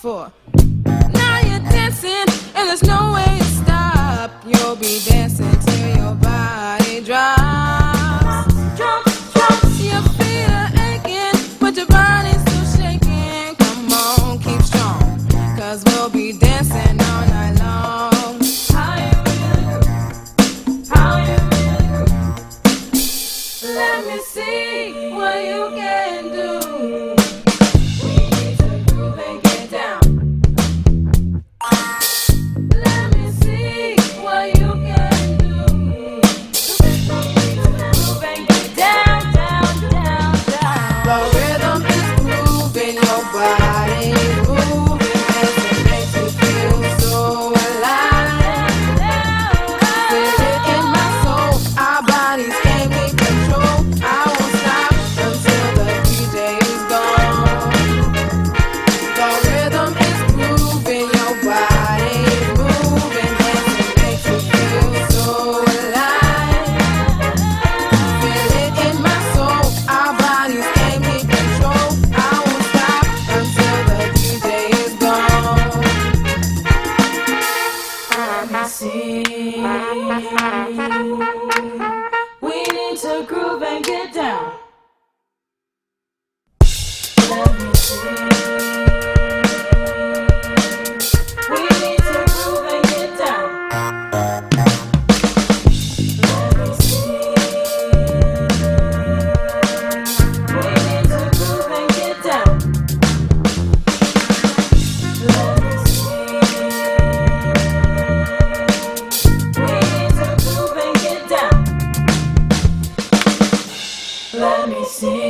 4. Now you're dancing, and there's no way to stop. You'll be dancing till your body drops. Drops. Your feet are aching, but your body's still shaking. Come on, keep strong, 'cause we'll be dancing all night long. How you really? How you really? Let me see what you can do. We need to groove and get down. Let me see what you can do. Groove and get down, down, down, down. The rhythm is moving, your body is moving as it makes you feel so alive. Feel it in my soul, our bodies can't be controlled. I won't stop until the DJ is gone. The rhythm is moving, your body is moving as it makes you feel so alive. Feel it in my soul, our bodies can't be controlled. I won't stop until the DJ is gone. Let me see. We need to groove and get down. Let me see. We need to groove and get down. Let me see. We need to groove and get down. Let me see. We need to groove and get down. Let me see.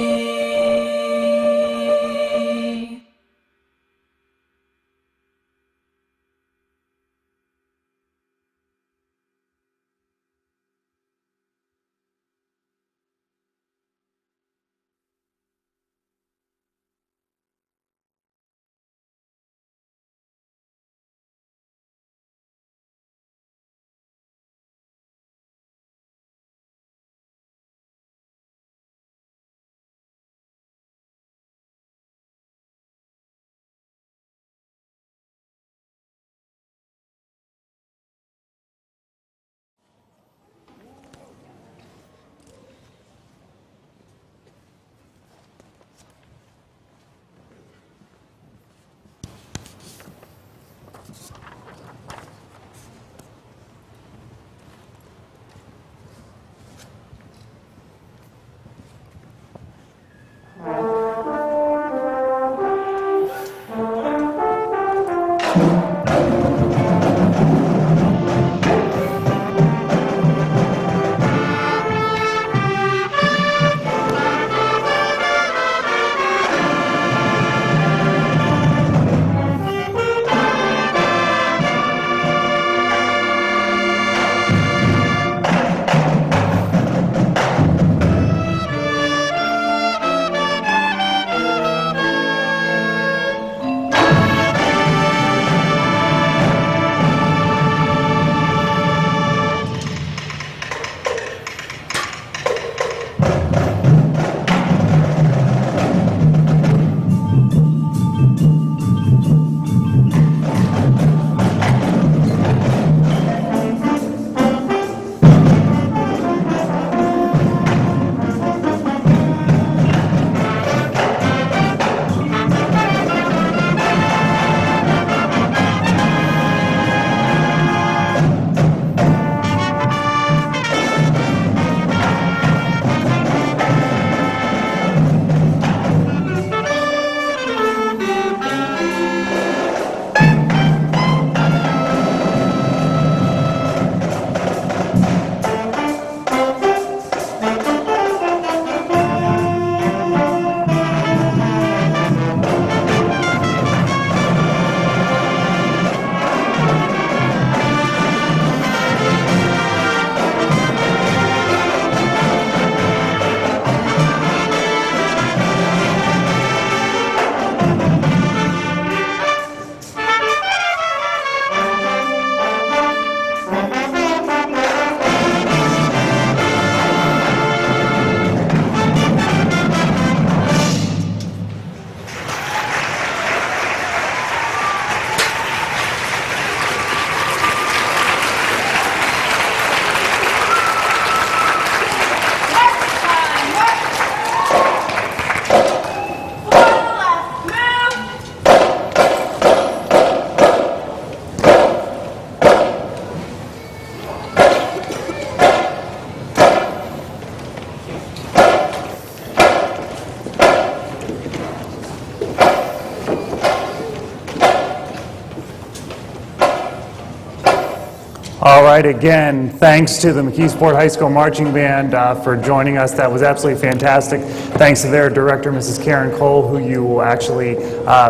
All right, again, thanks to the McKeesport High School Marching Band for joining us. That was absolutely fantastic. Thanks to their director, Mrs. Karen Cole, who you will actually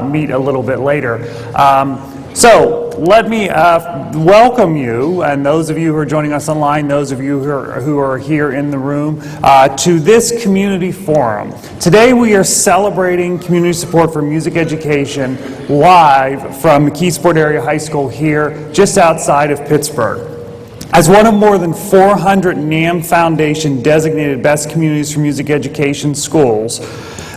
meet a little bit later. So let me welcome you, and those of you who are joining us online, those of you who are here in the room, to this community forum. Today we are celebrating community support for music education live from McKeesport Area High School here just outside of Pittsburgh. As one of more than 400 NAM Foundation designated best communities for music education schools,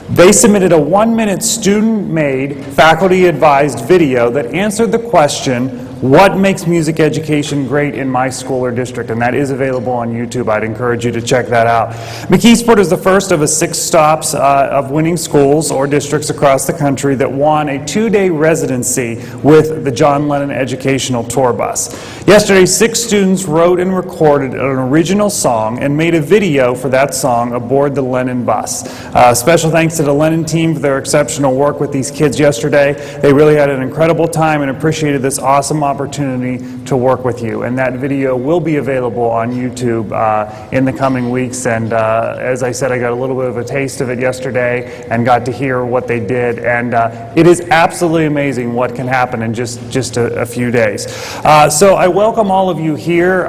they submitted a 1-minute student-made, faculty-advised video that answered the question, what makes music education great in my school or district? And that is available on YouTube. I'd encourage you to check that out. McKeesport is the first of 6 stops of winning schools or districts across the country that won a 2-day residency with the John Lennon Educational Tour Bus. Yesterday, 6 students wrote and recorded an original song and made a video for that song aboard the Lennon bus. Special thanks to the Lennon team for their exceptional work with these kids yesterday. They really had an incredible time and appreciated this awesome opportunity to work with you. And that video will be available on YouTube in the coming weeks. And as I said, I got a little bit of a taste of it yesterday and got to hear what they did. And it is absolutely amazing what can happen in just a few days. So I welcome all of you here.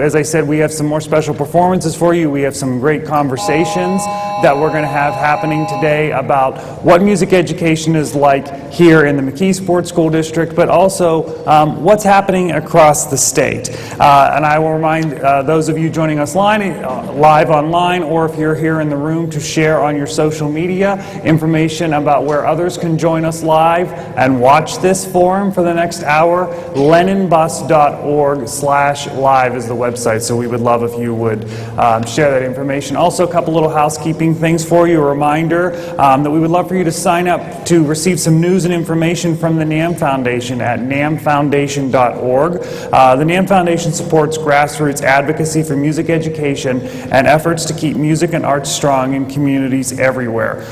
As I said, we have some more special performances for you. We have some great conversations that we're going to have happening today about what music education is like here in the McKeesport School District, but also what's happening across the state. And I will remind those of you joining us live online, or if you're here in the room, to share on your social media information about where others can join us live and watch this forum for the next hour. LennonBus.org/live is the website, so we would love if you would share that information. Also, a couple little housekeeping things for you. A reminder that we would love for you to sign up to receive some news and information from the NAM Foundation at namfoundation.org. The NAM Foundation supports grassroots advocacy for music education and efforts to keep music and arts strong in communities everywhere.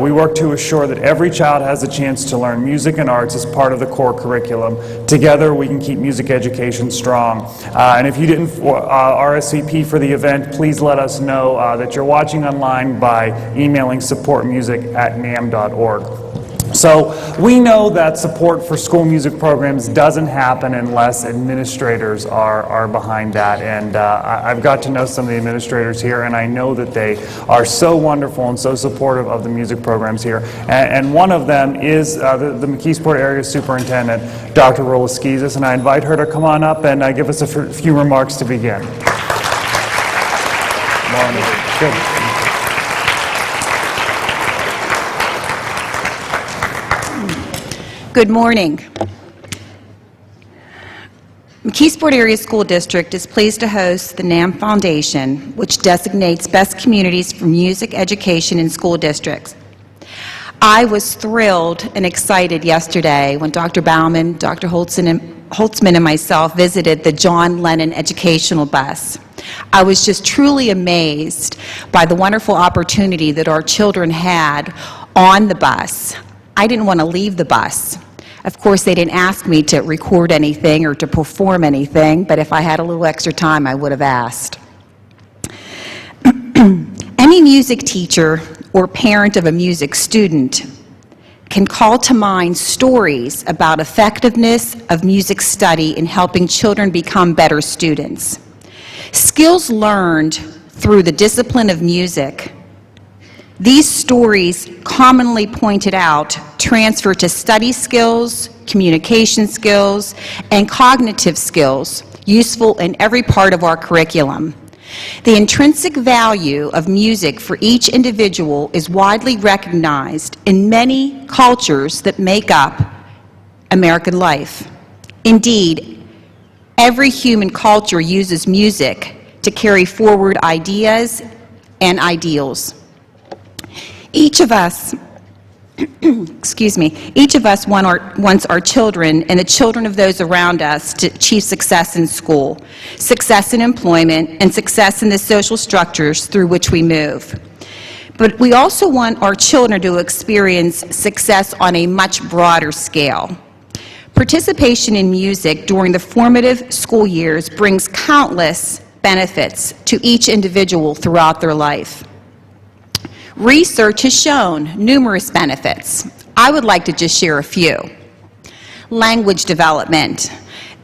We work to assure that every child has a chance to learn music and arts as part of the core curriculum. Together, we can keep music education strong. And if you didn't RSVP for the event, please let us know that you're watching online by emailing supportmusic@nam.org. So we know that support for school music programs doesn't happen unless administrators are behind that. And I've got to know some of the administrators here, and I know that they are so wonderful and so supportive of the music programs here. And one of them is the McKeesport Area Superintendent, Dr. Rolaskizis, and I invite her to come on up and give us a few remarks to begin. Morning. Good. Good morning. McKeesport Area School District is pleased to host the NAM Foundation, which designates best communities for music education in school districts. I was thrilled and excited yesterday when Dr. Bauman, Dr. Holtzman, and myself visited the John Lennon Educational Bus. I was just truly amazed by the wonderful opportunity that our children had on the bus. I didn't want to leave the bus. Of course, they didn't ask me to record anything or to perform anything, but if I had a little extra time, I would have asked. Any music teacher or parent of a music student can call to mind stories about effectiveness of music study in helping children become better students. Skills learned through the discipline of music. These stories, commonly pointed out, transfer to study skills, communication skills, and cognitive skills, useful in every part of our curriculum. The intrinsic value of music for each individual is widely recognized in many cultures that make up American life. Indeed, every human culture uses music to carry forward ideas and ideals. Each of us, each of us wants our children and the children of those around us to achieve success in school, success in employment, and success in the social structures through which we move. But we also want our children to experience success on a much broader scale. Participation in music during the formative school years brings countless benefits to each individual throughout their life. Research has shown numerous benefits. I would like to just share a few. Language development.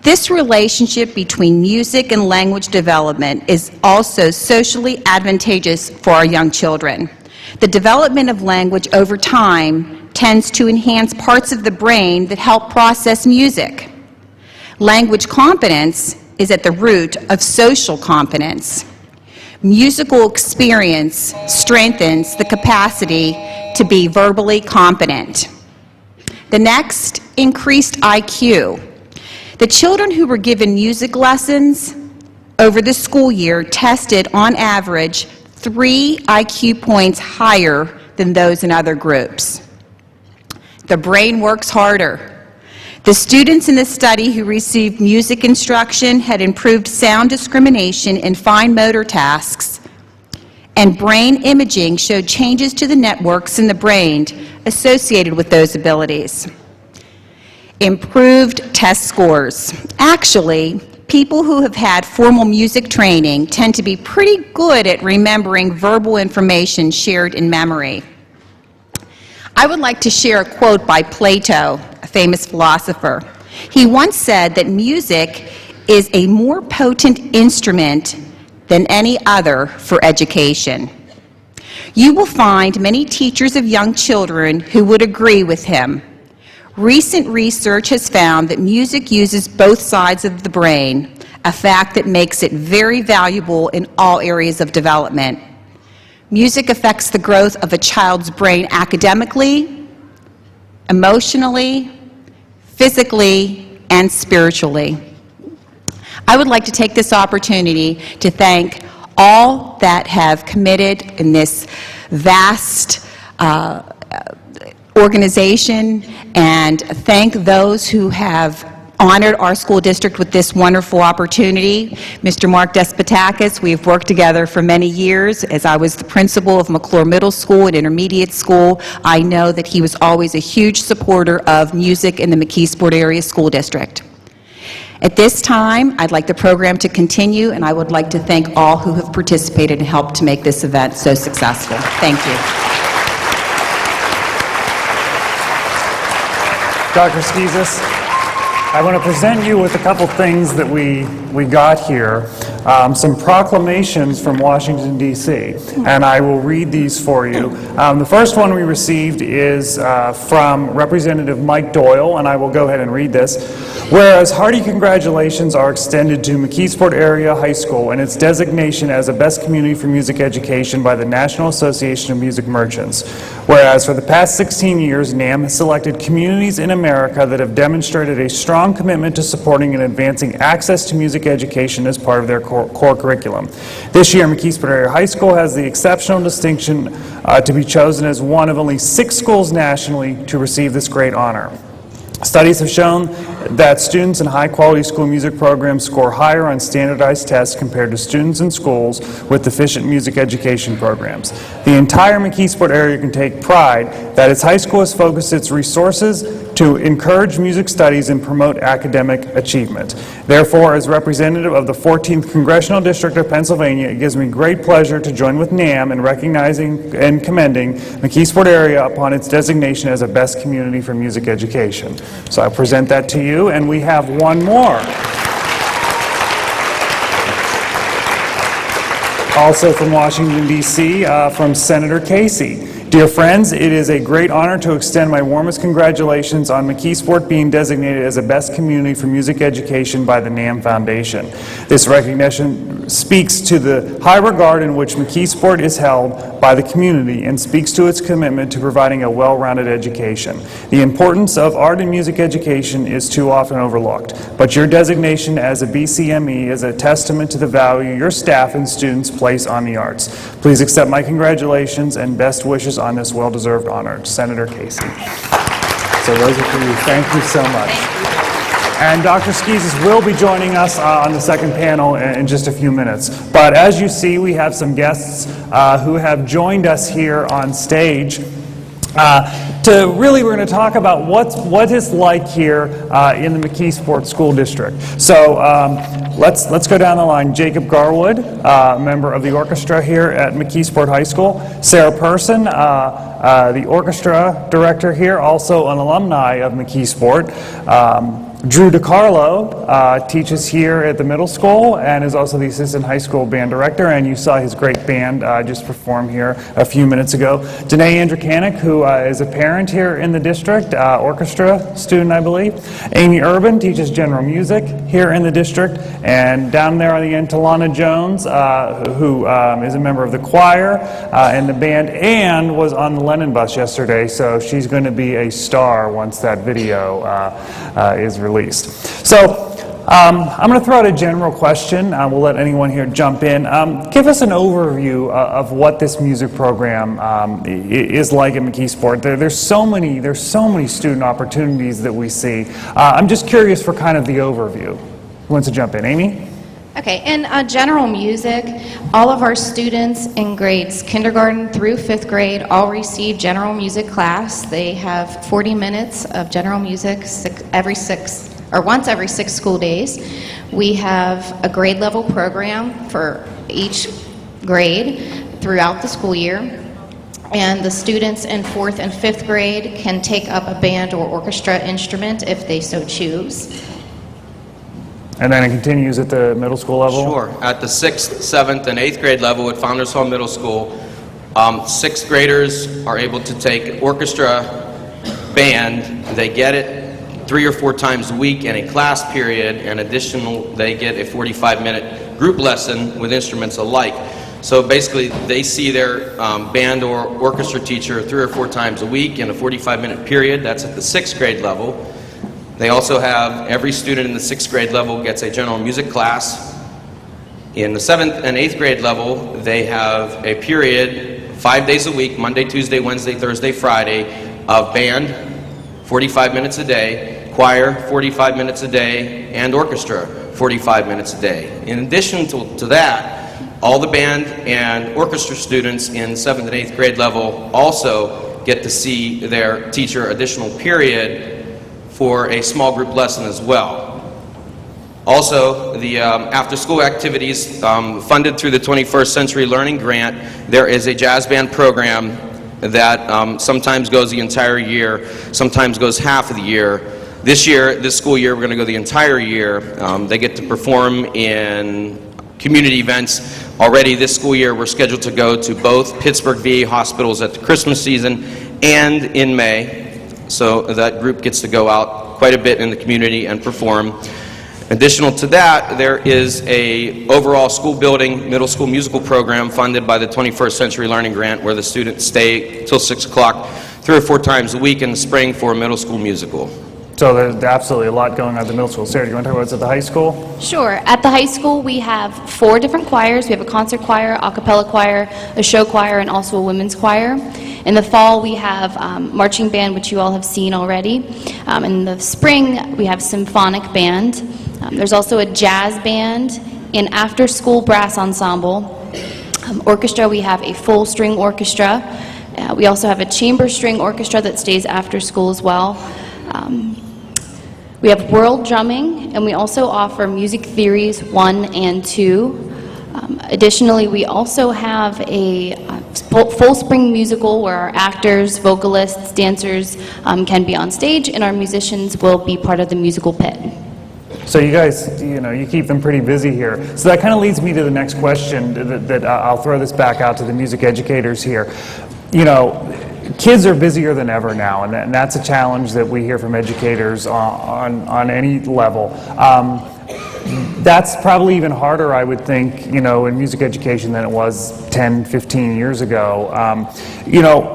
This relationship between music and language development is also socially advantageous for our young children. The development of language over time tends to enhance parts of the brain that help process music. Language competence is at the root of social competence. Musical experience strengthens the capacity to be verbally competent. The next, increased IQ. The children who were given music lessons over the school year tested on average 3 IQ points higher than those in other groups. The brain works harder. The students in the study who received music instruction had improved sound discrimination in fine motor tasks, and brain imaging showed changes to the networks in the brain associated with those abilities. Improved test scores. Actually, people who have had formal music training tend to be pretty good at remembering verbal information shared in memory. I would like to share a quote by Plato, a famous philosopher. He once said that music is a more potent instrument than any other for education. You will find many teachers of young children who would agree with him. Recent research has found that music uses both sides of the brain, a fact that makes it very valuable in all areas of development. Music affects the growth of a child's brain academically, emotionally, physically, and spiritually. I would like to take this opportunity to thank all that have committed in this vast organization, and thank those who have honored our school district with this wonderful opportunity. Mr. Mark Despotakis, we have worked together for many years. As I was the principal of McClure Middle School and Intermediate School, I know that he was always a huge supporter of music in the McKeesport area school district. At this time, I'd like the program to continue, and I would like to thank all who have participated and helped to make this event so successful. Thank you. Dr. Skizis, I want to present you with a couple things that we got here, some proclamations from Washington, D.C., and I will read these for you. The first one we received is from Representative Mike Doyle, and I will go ahead and read this. Whereas hearty congratulations are extended to McKeesport Area High School and its designation as a best community for music education by the National Association of Music Merchants. Whereas for the past 16 years, NAM has selected communities in America that have demonstrated a strong commitment to supporting and advancing access to music education as part of their core curriculum. This year, McKeesport Area High School has the exceptional distinction to be chosen as one of only 6 schools nationally to receive this great honor. Studies have shown that students in high-quality school music programs score higher on standardized tests compared to students in schools with deficient music education programs. The entire McKeesport area can take pride that its high school has focused its resources to encourage music studies and promote academic achievement. Therefore, as representative of the 14th Congressional District of Pennsylvania, it gives me great pleasure to join with NAM in recognizing and commending McKeesport area upon its designation as a best community for music education. So I present that to you, and we have one more. Also from Washington, D.C., from Senator Casey. Dear friends, it is a great honor to extend my warmest congratulations on McKeesport being designated as a best community for music education by the NAM Foundation. This recognition speaks to the high regard in which McKeesport is held by the community and speaks to its commitment to providing a well-rounded education. The importance of art and music education is too often overlooked, but your designation as a BCME is a testament to the value your staff and students place on the arts. Please accept my congratulations and best wishes on this well-deserved honor. Senator Casey. So those are for you. Thank you so much. And Dr. Skizis will be joining us on the second panel in just a few minutes. But as you see, we have some guests who have joined us here on stage. We're going to talk about what it's like here in the McKeesport School District. So let's go down the line. Jacob Garwood, member of the orchestra here at McKeesport High School. Sarah Person, the orchestra director here, also an alumni of McKeesport. Drew DiCarlo teaches here at the middle school and is also the assistant high school band director, and you saw his great band just perform here a few minutes ago. Danae Andrikanik, who is a parent here in the district, orchestra student, I believe. Amy Urban teaches general music here in the district, and down there on the end, Talana Jones, who is a member of the choir and the band, and was on the Lennon bus yesterday, so she's going to be a star once that video is released. So I'm going to throw out a general question. We'll let anyone here jump in. Give us an overview of what this music program is like at McKeesport. There's so many student opportunities that we see. I'm just curious for kind of the overview. Who wants to jump in? Amy? Okay, in general music, all of our students in grades kindergarten through 5th grade all receive general music class. They have 40 minutes of general music once every 6 school days. We have a grade level program for each grade throughout the school year. And the students in 4th and 5th grade can take up a band or orchestra instrument if they so choose. And then it continues at the middle school level? Sure. At the 6th, 7th, and 8th grade level at Founders Hall Middle School, 6th graders are able to take orchestra, band. They get it 3 or 4 times a week in a class period, and additional, they get a 45-minute group lesson with instruments alike. So basically, they see their band or orchestra teacher 3 or 4 times a week in a 45-minute period. That's at the 6th grade level. They also have, every student in the 6th grade level gets a general music class. In the 7th and 8th grade level, they have a period 5 days a week, Monday, Tuesday, Wednesday, Thursday, Friday, of band, 45 minutes a day, choir, 45 minutes a day, and orchestra, 45 minutes a day. In addition to that, all the band and orchestra students in 7th and 8th grade level also get to see their teacher additional period for a small group lesson as well. Also, the after-school activities funded through the 21st Century Learning Grant, there is a jazz band program that sometimes goes the entire year, sometimes goes half of the year. This school year, we're going to go the entire year. They get to perform in community events. Already this school year, we're scheduled to go to both Pittsburgh VA hospitals at the Christmas season and in May. So that group gets to go out quite a bit in the community and perform. Additional to that, there is a overall school building middle school musical program funded by the 21st Century Learning Grant, where the students stay till 6 o'clock 3 or 4 times a week in the spring for a middle school musical. So there's absolutely a lot going on at the middle school. Sarah, do you want to talk about what's at the high school? Sure. At the high school, we have 4 different choirs. We have a concert choir, a cappella choir, a show choir, and also a women's choir. In the fall, we have marching band, which you all have seen already. In the spring, we have symphonic band. There's also a jazz band, an after-school brass ensemble. Orchestra, we have a full string orchestra. We also have a chamber string orchestra that stays after school as well. We have world drumming, and we also offer music theories 1 and 2. Additionally, we also have a full spring musical where our actors, vocalists, dancers can be on stage, and our musicians will be part of the musical pit. So you guys, you keep them pretty busy here. So that kind of leads me to the next question that I'll throw this back out to the music educators here. Kids are busier than ever now, and that's a challenge that we hear from educators on any level. That's probably even harder, I would think, in music education than it was 10, 15 years ago.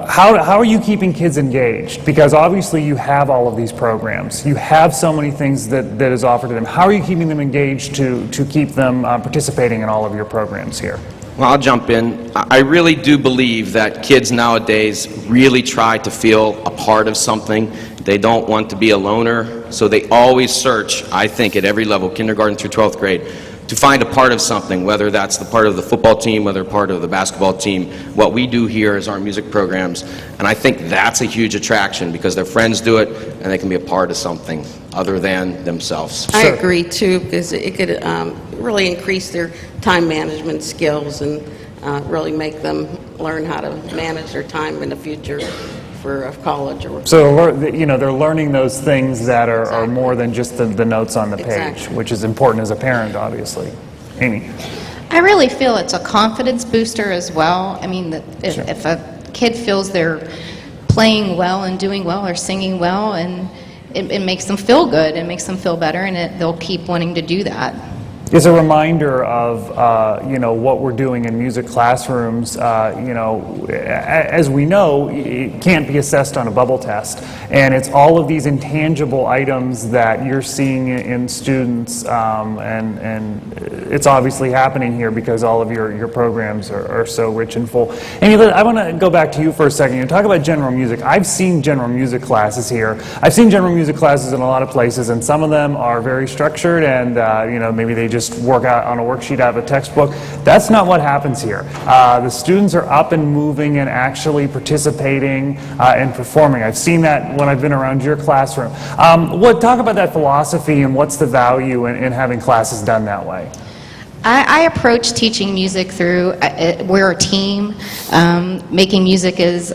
How are you keeping kids engaged? Because obviously you have all of these programs. You have so many things that is offered to them. How are you keeping them engaged to keep them participating in all of your programs here? Well, I'll jump in. I really do believe that kids nowadays really try to feel a part of something. They don't want to be a loner, so they always search, I think, at every level, kindergarten through 12th grade, to find a part of something, whether that's the part of the football team, whether part of the basketball team. What we do here is our music programs, and I think that's a huge attraction because their friends do it and they can be a part of something other than themselves. I agree too, because it could really increase their time management skills and really make them learn how to manage their time in the future for college or. So, they're learning those things that are more than just the notes on the page, Exactly. which is important as a parent, obviously. Amy? I really feel it's a confidence booster as well. I mean, if a kid feels they're playing well and doing well or singing well, and it makes them feel good, it makes them feel better, and they'll keep wanting to do that. Is a reminder of what we're doing in music classrooms. As we know, it can't be assessed on a bubble test, and it's all of these intangible items that you're seeing in students, and it's obviously happening here because all of your programs are so rich and full. Amy, I want to go back to you for a second. You talk about general music. I've seen general music classes here. I've seen general music classes in a lot of places, and some of them are very structured, and maybe they just work out on a worksheet out of a textbook. That's not what happens here. The students are up and moving and actually participating and performing. I've seen that when I've been around your classroom. Talk about that philosophy and what's the value in having classes done that way? I approach teaching music through, we're a team. Making music is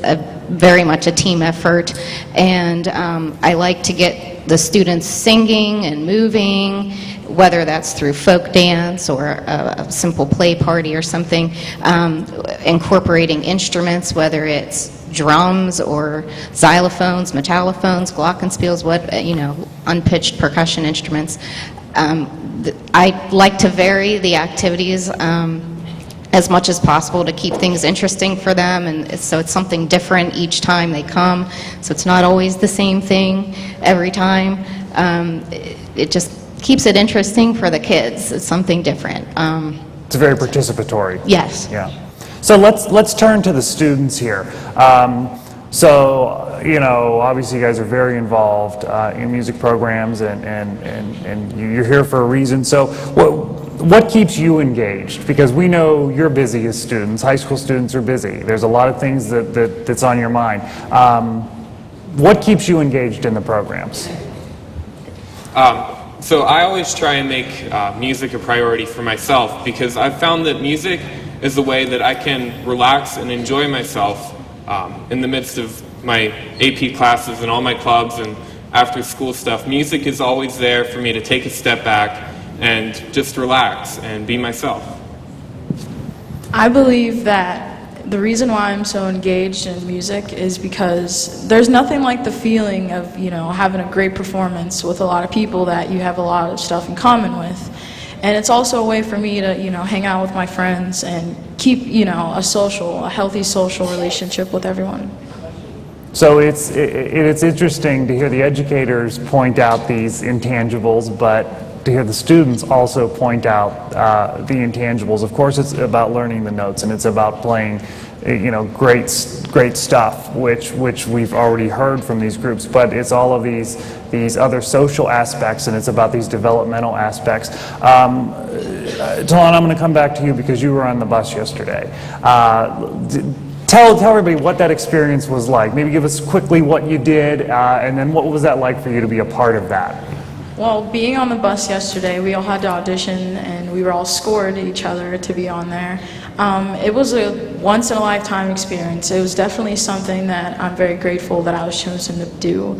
very much a team effort, and I like to get the students singing and moving, whether that's through folk dance or a simple play party or something, incorporating instruments, whether it's drums or xylophones, metallophones, glockenspiels, unpitched percussion instruments. I like to vary the activities as much as possible to keep things interesting for them, and so it's something different each time they come, so it's not always the same thing every time. It just keeps it interesting for the kids. It's something different. It's very participatory. Yes. Yeah. So let's turn to the students here. Obviously you guys are very involved in music programs, and you're here for a reason. So what keeps you engaged? Because we know you're busy as students. High school students are busy. There's a lot of things that's on your mind. What keeps you engaged in the programs? So I always try and make music a priority for myself, because I've found that music is the way that I can relax and enjoy myself in the midst of my AP classes and all my clubs and after school stuff. Music is always there for me to take a step back and just relax and be myself. I believe that the reason why I'm so engaged in music is because there's nothing like the feeling of, having a great performance with a lot of people that you have a lot of stuff in common with. And it's also a way for me to, hang out with my friends and keep, a healthy social relationship with everyone. So it's interesting to hear the educators point out these intangibles, but to hear the students also point out the intangibles. Of course, it's about learning the notes, and it's about playing, great stuff, which we've already heard from these groups. But it's all of these other social aspects, and it's about these developmental aspects. Talon, I'm going to come back to you because you were on the bus yesterday. Tell everybody what that experience was like. Maybe give us quickly what you did, and then what was that like for you to be a part of that? Well, being on the bus yesterday, we all had to audition, and we were all scored at each other to be on there. It was a once-in-a-lifetime experience. It was definitely something that I'm very grateful that I was chosen to do.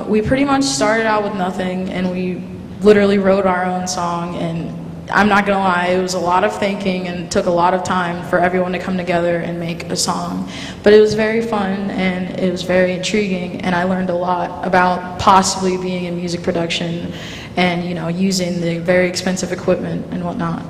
We pretty much started out with nothing, and we literally wrote our own song, and I'm not gonna lie, it was a lot of thinking and took a lot of time for everyone to come together and make a song. But it was very fun, and it was very intriguing, and I learned a lot about possibly being in music production and using the very expensive equipment and whatnot.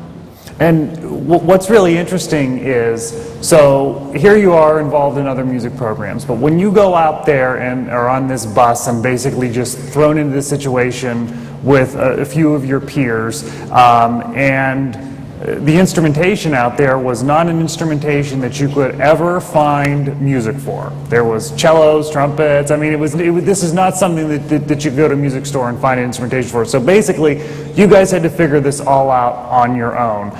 And what's really interesting is, so here you are involved in other music programs, but when you go out there and are on this bus and basically just thrown into this situation with a few of your peers, and the instrumentation out there was not an instrumentation that you could ever find music for. There was cellos, trumpets. I mean, this is not something that you go to a music store and find an instrumentation for. So basically, you guys had to figure this all out on your own.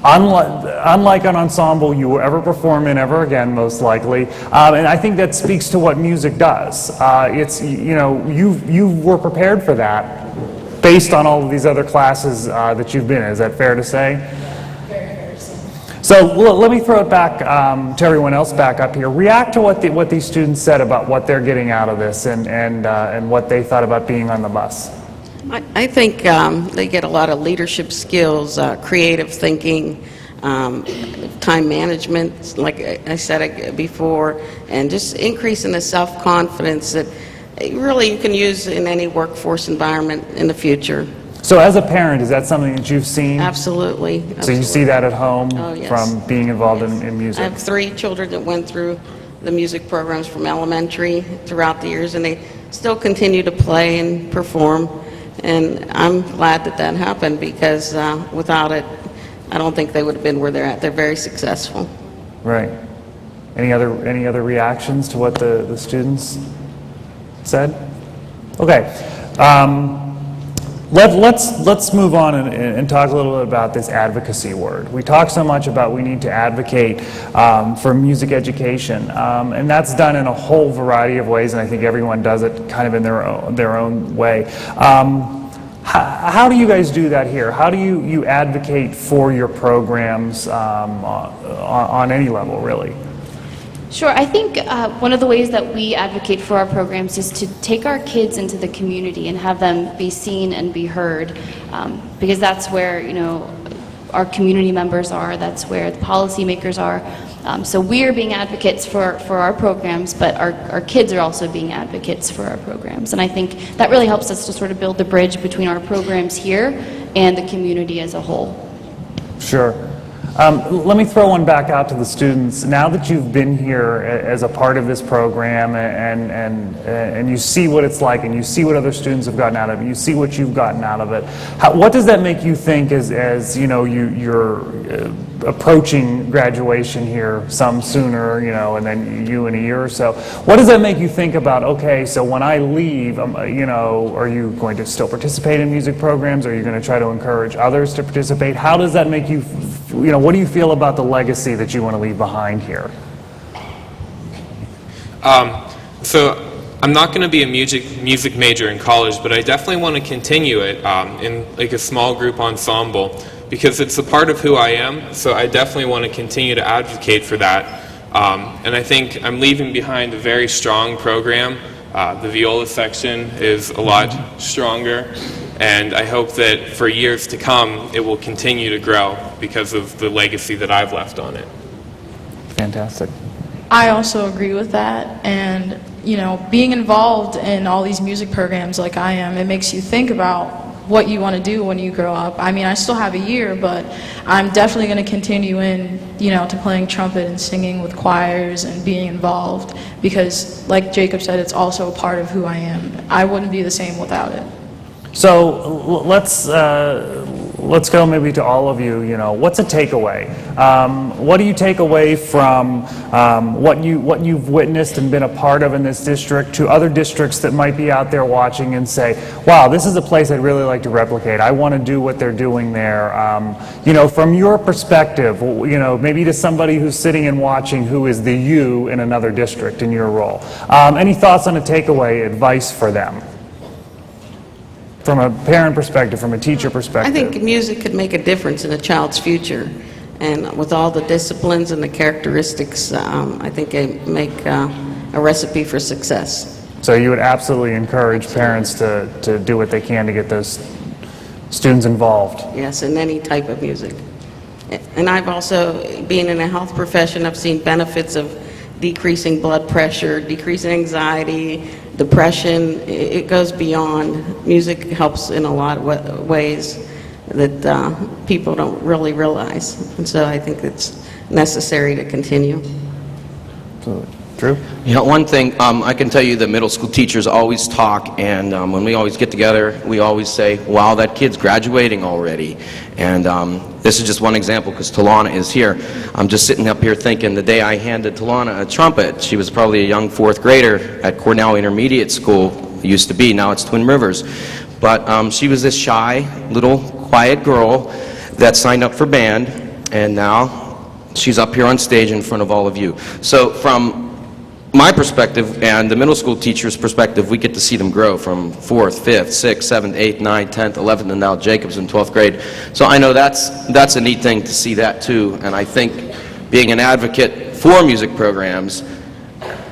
Unlike an ensemble you will ever perform in ever again, most likely, and I think that speaks to what music does. You were prepared for that based on all of these other classes that you've been in. Is that fair to say? Very fair to say. So let me throw it back to everyone else back up here. React to what these students said about what they're getting out of this and what they thought about being on the bus. I think they get a lot of leadership skills, creative thinking, time management, like I said before, and just increasing the self-confidence that really you can use in any workforce environment in the future. So as a parent, is that something that you've seen? Absolutely. So you see that at home Oh, yes. from being involved Yes. in music? I have 3 children that went through the music programs from elementary throughout the years, and they still continue to play and perform. And I'm glad that happened, because without it, I don't think they would have been where they're at. They're very successful. Right. Any other reactions to what the students said? Okay. Let's move on and talk a little bit about this advocacy word. We talk so much about we need to advocate for music education, and that's done in a whole variety of ways, and I think everyone does it kind of in their own way. How do you guys do that here? How do you advocate for your programs on any level, really? Sure. I think one of the ways that we advocate for our programs is to take our kids into the community and have them be seen and be heard, because that's where, our community members are, that's where the policymakers are. So we're being advocates for our programs, but our kids are also being advocates for our programs. And I think that really helps us to sort of build the bridge between our programs here and the community as a whole. Sure. Let me throw one back out to the students. Now that you've been here as a part of this program and you see what it's like and you see what other students have gotten out of it, you see what you've gotten out of it, what does that make you think as you're approaching graduation here some sooner, and then you in a year or so? What does that make you think about, okay, so when I leave, are you going to still participate in music programs? Are you going to try to encourage others to participate? How does that make you, what do you feel about the legacy that you want to leave behind here? So I'm not going to be a music major in college, but I definitely want to continue it in like a small group ensemble, because it's a part of who I am, so I definitely want to continue to advocate for that. And I think I'm leaving behind a very strong program. The viola section is a lot stronger, and I hope that for years to come it will continue to grow because of the legacy that I've left on it. Fantastic. I also agree with that, and being involved in all these music programs like I am, it makes you think about what you want to do when you grow up. I mean, I still have a year, but I'm definitely going to continue to playing trumpet and singing with choirs and being involved, because like Jacob said, it's also a part of who I am. I wouldn't be the same without it. So let's go maybe to all of you. What's a takeaway? What do you take away from what you've witnessed and been a part of in this district to other districts that might be out there watching and say, "Wow, this is a place I'd really like to replicate. I want to do what they're doing there." From your perspective, maybe to somebody who's sitting and watching who is the you in another district in your role. Any thoughts on a takeaway, advice for them? From a parent perspective, from a teacher perspective? I think music could make a difference in a child's future, and with all the disciplines and the characteristics, I think it make a recipe for success. So you would absolutely encourage parents to do what they can to get those students involved? Yes, in any type of music. And I've also, being in a health profession, I've seen benefits of decreasing blood pressure, decreasing anxiety, depression. It goes beyond. Music helps in a lot of ways that people don't really realize. And so I think it's necessary to continue. Absolutely. Drew? One thing, I can tell you that middle school teachers always talk, and when we always get together, we always say, wow, that kid's graduating already. And This is just one example because Talana is here. I'm just sitting up here thinking the day I handed Talana a trumpet, she was probably a young 4th grader at Cornell Intermediate School. It used to be, now it's Twin Rivers. But she was this shy, little, quiet girl that signed up for band, and now she's up here on stage in front of all of you. So from my perspective and the middle school teacher's perspective, we get to see them grow from 4th, 5th, 6th, 7th, 8th, 9th, 10th, 11th, and now Jacob's in 12th grade. So I know that's a neat thing to see that too, and I think being an advocate for music programs,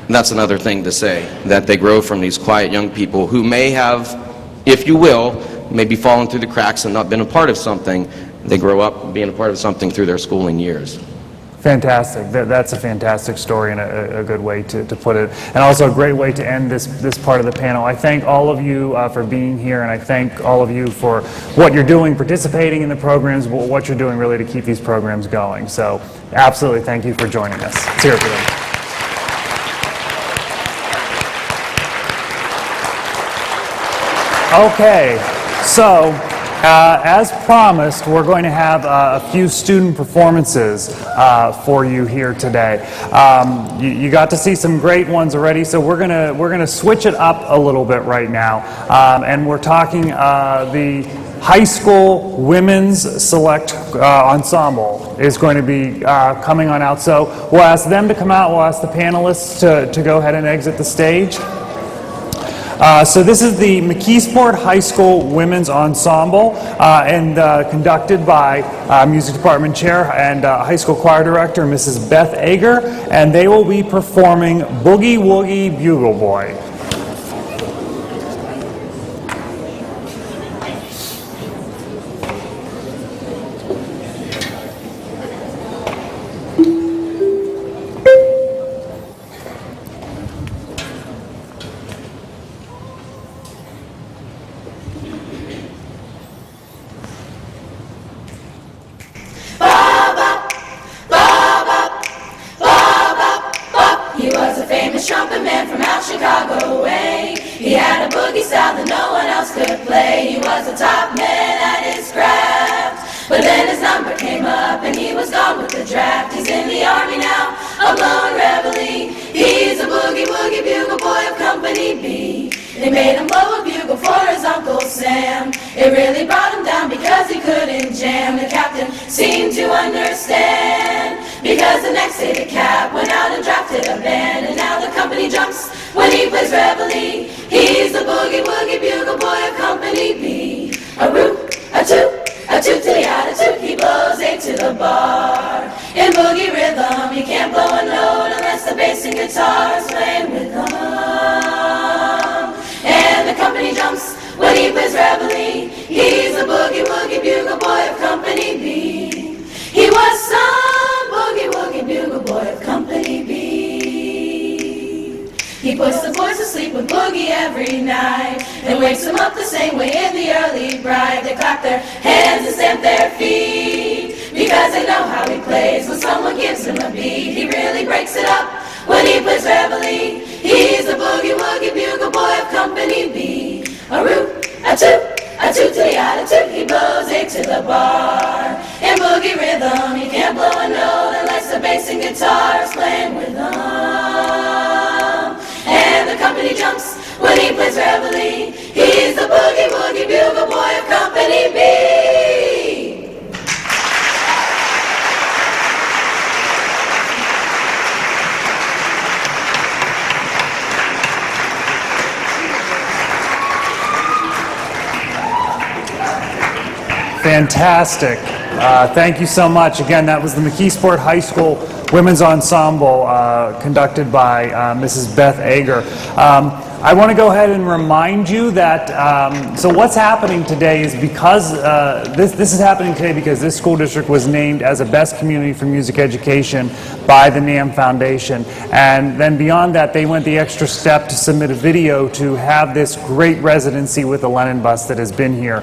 that's another thing to say, that they grow from these quiet young people who may have, if you will, maybe fallen through the cracks and not been a part of something. They grow up being a part of something through their schooling years. Fantastic. That's a fantastic story and a good way to put it. And also a great way to end this part of the panel. I thank all of you for being here, and I thank all of you for what you're doing, participating in the programs, what you're doing really to keep these programs going. So absolutely thank you for joining us. Let's hear it for them. Okay, so as promised, we're going to have a few student performances for you here today. You got to see some great ones already, so we're gonna switch it up a little bit right now, and we're talking the high school women's select ensemble is going to be coming on out. So we'll ask them to come out. We'll ask the panelists to go ahead and exit the stage. So this is the McKeesport High School Women's Ensemble, and conducted by Music Department Chair and High School Choir Director, Mrs. Beth Ager, and they will be performing Boogie Woogie Bugle Boy. Trumpet man from out Chicago way. He had a boogie style that no one else could play. He was a top man at his craft, but then his number came up and he was gone with the draft. He's in the army now, a blowing reveille. He's a boogie woogie bugle boy of Company B. They made him blow a bugle for his Uncle Sam. It really brought him down because he couldn't jam. The captain seemed to understand, because the next day the cap went out and drafted a band. And now the company jumps when he plays reveille. He's the boogie woogie bugle boy of Company B. A root, a toot till he had a toot. He blows 8 to the bar. In boogie rhythm, you can't blow a note unless the bass and guitar is playing with them. And the company jumps when he plays reveille. He's the boogie woogie bugle boy of Company B. He was some boogie woogie bugle boy of Company B. He puts the boys to sleep with boogie every night and wakes them up the same way in the early bride. They clap their hands and stamp their feet because they know how he plays. When someone gives him a beat, he really breaks it up when he plays reveille. He's the boogie woogie bugle boy of Company B. A root, a toot till he had a toot. He blows 8 to the bar. In boogie rhythm, you can't blow a note unless the bass and guitar is playing with them. And the company jumps when he plays reveille. He's the boogie woogie bugle boy of Company B. Fantastic. Thank you so much. Again, that was the McKeesport High School Women's Ensemble conducted by Mrs. Beth Ager. I want to go ahead and remind you that, so what's happening today is because, this is happening today because this school district was named as a best community for music education by the NAM Foundation. And then beyond that, they went the extra step to submit a video to have this great residency with the Lennon bus that has been here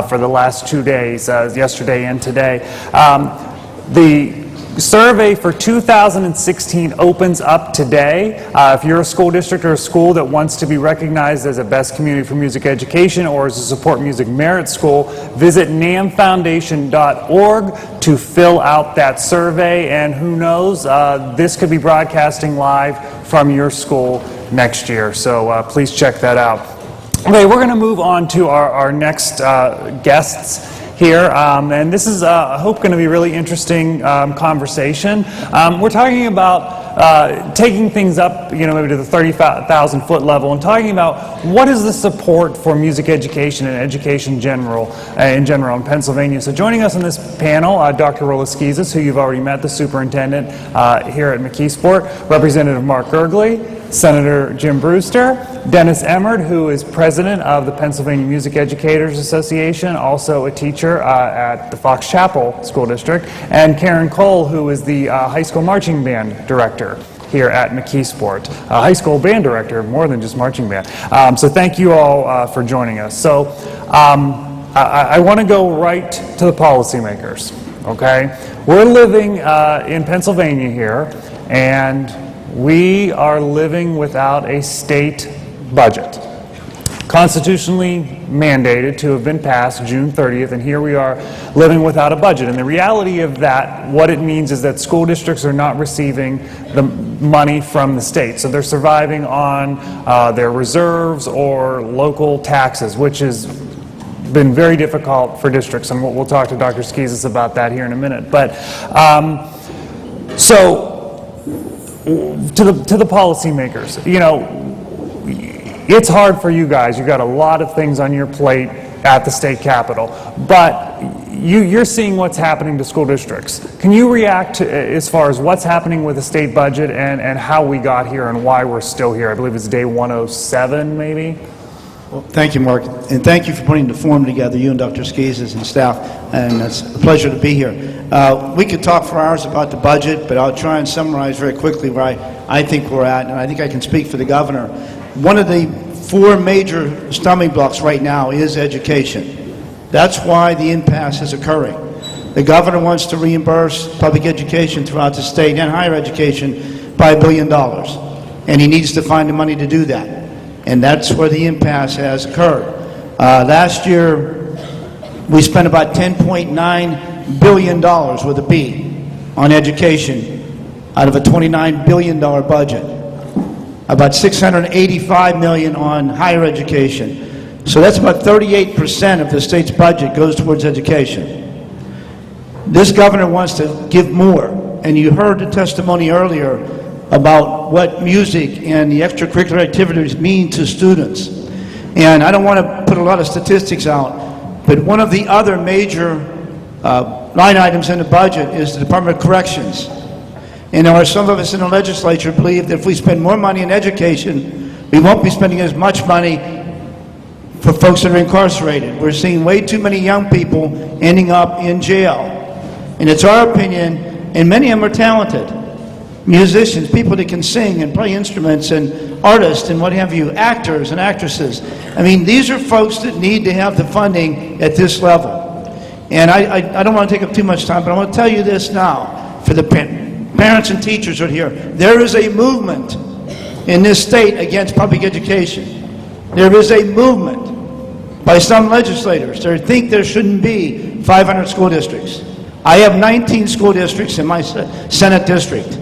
for the last 2 days, yesterday and today. The survey for 2016 opens up today. If you're a school district or a school that wants to be recognized as a Best Community for Music Education or as a Support Music Merit School, visit namfoundation.org to fill out that survey, and who knows, this could be broadcasting live from your school next year, so please check that out. Okay, we're going to move on to our next guests here, and this is, I hope, going to be a really interesting conversation. We're talking about taking things up, maybe to the 30,000-foot level, and talking about what is the support for music education and education in general in Pennsylvania. So joining us on this panel, Dr. Rolaskizis, who you've already met, the superintendent here at McKeesport, Representative Mark Gergely, Senator Jim Brewster, Dennis Emmert, who is president of the Pennsylvania Music Educators Association, also a teacher at the Fox Chapel School District, and Karen Cole, who is the high school marching band director here at McKeesport. High school band director, more than just marching band. So thank you all for joining us. So I want to go right to the policymakers, okay? We're living in Pennsylvania here, and we are living without a state budget, constitutionally mandated to have been passed June 30th, and here we are living without a budget. And the reality of that, what it means is that school districts are not receiving the money from the state. So they're surviving on their reserves or local taxes, which has been very difficult for districts, and we'll talk to Dr. Skizis about that here in a minute. But to the policymakers, it's hard for you guys. You've got a lot of things on your plate at the state capitol, but you're seeing what's happening to school districts. Can you react to, as far as what's happening with the state budget and how we got here and why we're still here? I believe it's day 107, maybe? Well, thank you, Mark, and thank you for putting the forum together, you and Dr. Skizis and staff, and it's a pleasure to be here. We could talk for hours about the budget, but I'll try and summarize very quickly where I think we're at, and I think I can speak for the governor. One of the four major stumbling blocks right now is education. That's why the impasse is occurring. The governor wants to reimburse public education throughout the state and higher education by $1 billion, and he needs to find the money to do that. And that's where the impasse has occurred. Last year, we spent about $10.9 billion with a B on education out of a $29 billion budget. About $685 million on higher education. So that's about 38% of the state's budget goes towards education. This governor wants to give more, and you heard the testimony earlier about what music and the extracurricular activities mean to students. And I don't want to put a lot of statistics out, but one of the other major line items in the budget is the Department of Corrections. And there are some of us in the legislature believe that if we spend more money in education, we won't be spending as much money for folks that are incarcerated. We're seeing way too many young people ending up in jail. And it's our opinion, and many of them are talented. Musicians, people that can sing and play instruments, and artists and what have you, actors and actresses. I mean, these are folks that need to have the funding at this level. And I don't want to take up too much time, but I want to tell you this now, for the parents and teachers that are here. There is a movement in this state against public education. There is a movement by some legislators that think there shouldn't be 500 school districts. I have 19 school districts in my Senate district.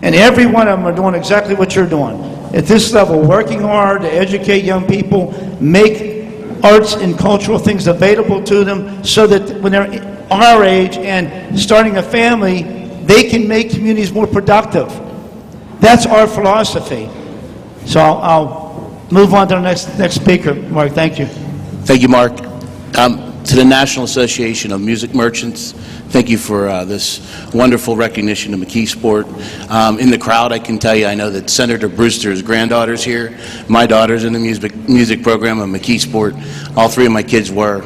And every one of them are doing exactly what you're doing. At this level, working hard to educate young people, make arts and cultural things available to them so that when they're our age and starting a family, they can make communities more productive. That's our philosophy. So I'll move on to the next speaker. Mark, thank you. Thank you, Mark. To the National Association of Music Merchants, thank you for this wonderful recognition of McKeesport. In the crowd, I can tell you, I know that Senator Brewster's granddaughter's here. My daughter's in the music program of McKeesport. All three of my kids were.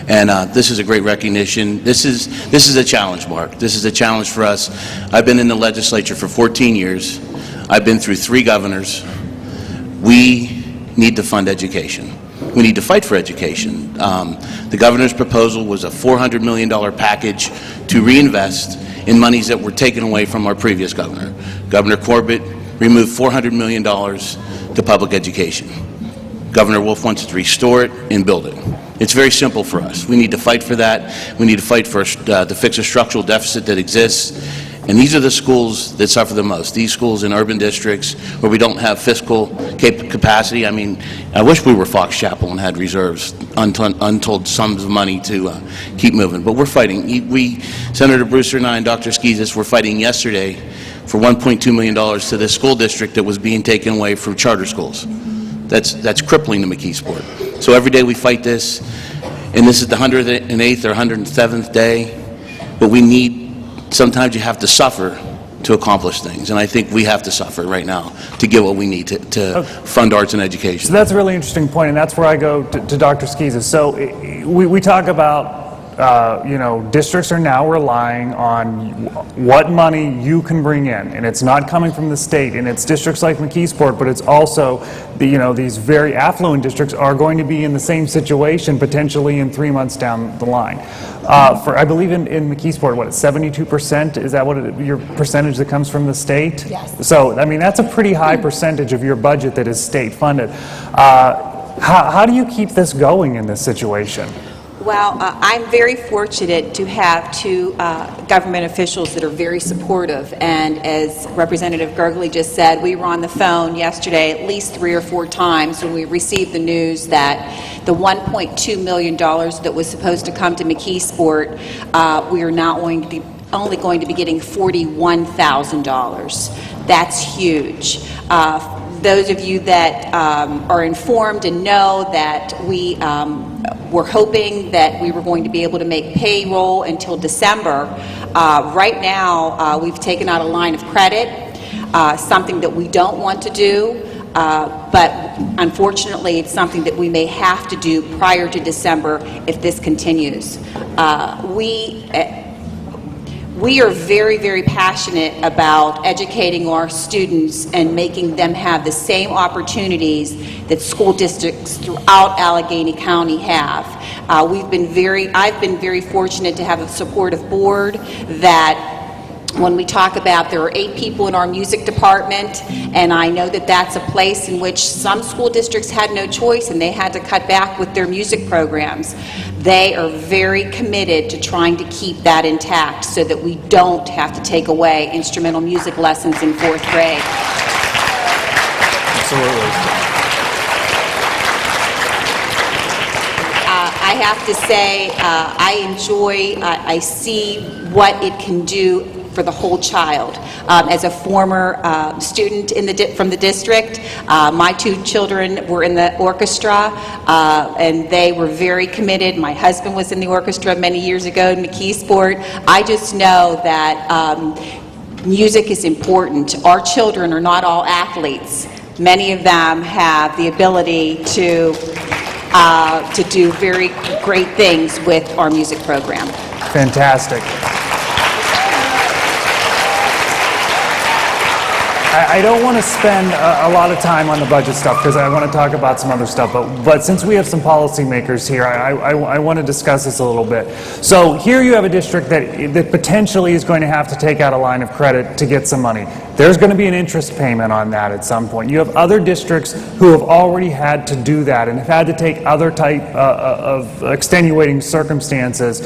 And this is a great recognition. This is a challenge, Mark. This is a challenge for us. I've been in the legislature for 14 years. I've been through 3 governors. We need to fund education. we need to fight for education. The governor's proposal was a $400 million package to reinvest in monies that were taken away from our previous governor. Governor Corbett removed $400 million to public education. Governor Wolf wants to restore it and build it. It's very simple for us. We need to fight for that. We need to fight for to fix a structural deficit that exists. And these are the schools that suffer the most. These schools in urban districts where we don't have fiscal capacity. I mean, I wish we were Fox Chapel and had reserves, untold sums of money to keep moving. But we're fighting. We, Senator Brewster and I and Dr. Skizis, were fighting yesterday for $1.2 million to this school district that was being taken away from charter schools. That's crippling to McKeesport. So every day we fight this, and this is the 108th or 107th day, but we need, sometimes you have to suffer to accomplish things, and I think we have to suffer right now to get what we need to fund arts and education. So that's a really interesting point, and that's where I go to Dr. Skizis. So we talk about districts are now relying on what money you can bring in, and it's not coming from the state, and it's districts like McKeesport, but it's also these very affluent districts are going to be in the same situation potentially in 3 months down the line. I believe in McKeesport, what, 72%? Is that your percentage that comes from the state? Yes. So, I mean, that's a pretty high percentage of your budget that is state funded. How do you keep this going in this situation? Well, I'm very fortunate to have two government officials that are very supportive, and as Representative Gergely just said, we were on the phone yesterday at least 3 or 4 times when we received the news that the $1.2 million that was supposed to come to McKeesport, we are now only going to be getting $41,000. That's huge. Those of you that are informed and know that we were hoping that we were going to be able to make payroll until December. Right now, we've taken out a line of credit, something that we don't want to do, but unfortunately, it's something that we may have to do prior to December if this continues. We are very, very passionate about educating our students and making them have the same opportunities that school districts throughout Allegheny County have. I've been very fortunate to have a supportive board that when we talk about there are 8 people in our music department, and I know that that's a place in which some school districts had no choice and they had to cut back with their music programs. They are very committed to trying to keep that intact so that we don't have to take away instrumental music lessons in 4th grade. Absolutely. I have to say, I see what it can do for the whole child. As a former student from the district, my 2 children were in the orchestra, and they were very committed. My husband was in the orchestra many years ago in McKeesport. I just know that music is important. Our children are not all athletes. Many of them have the ability to do very great things with our music program. Fantastic. I don't want to spend a lot of time on the budget stuff because I want to talk about some other stuff, but since we have some policymakers here, I want to discuss this a little bit. So here you have a district that potentially is going to have to take out a line of credit to get some money. There's going to be an interest payment on that at some point. You have other districts who have already had to do that and have had to take other type of extenuating circumstances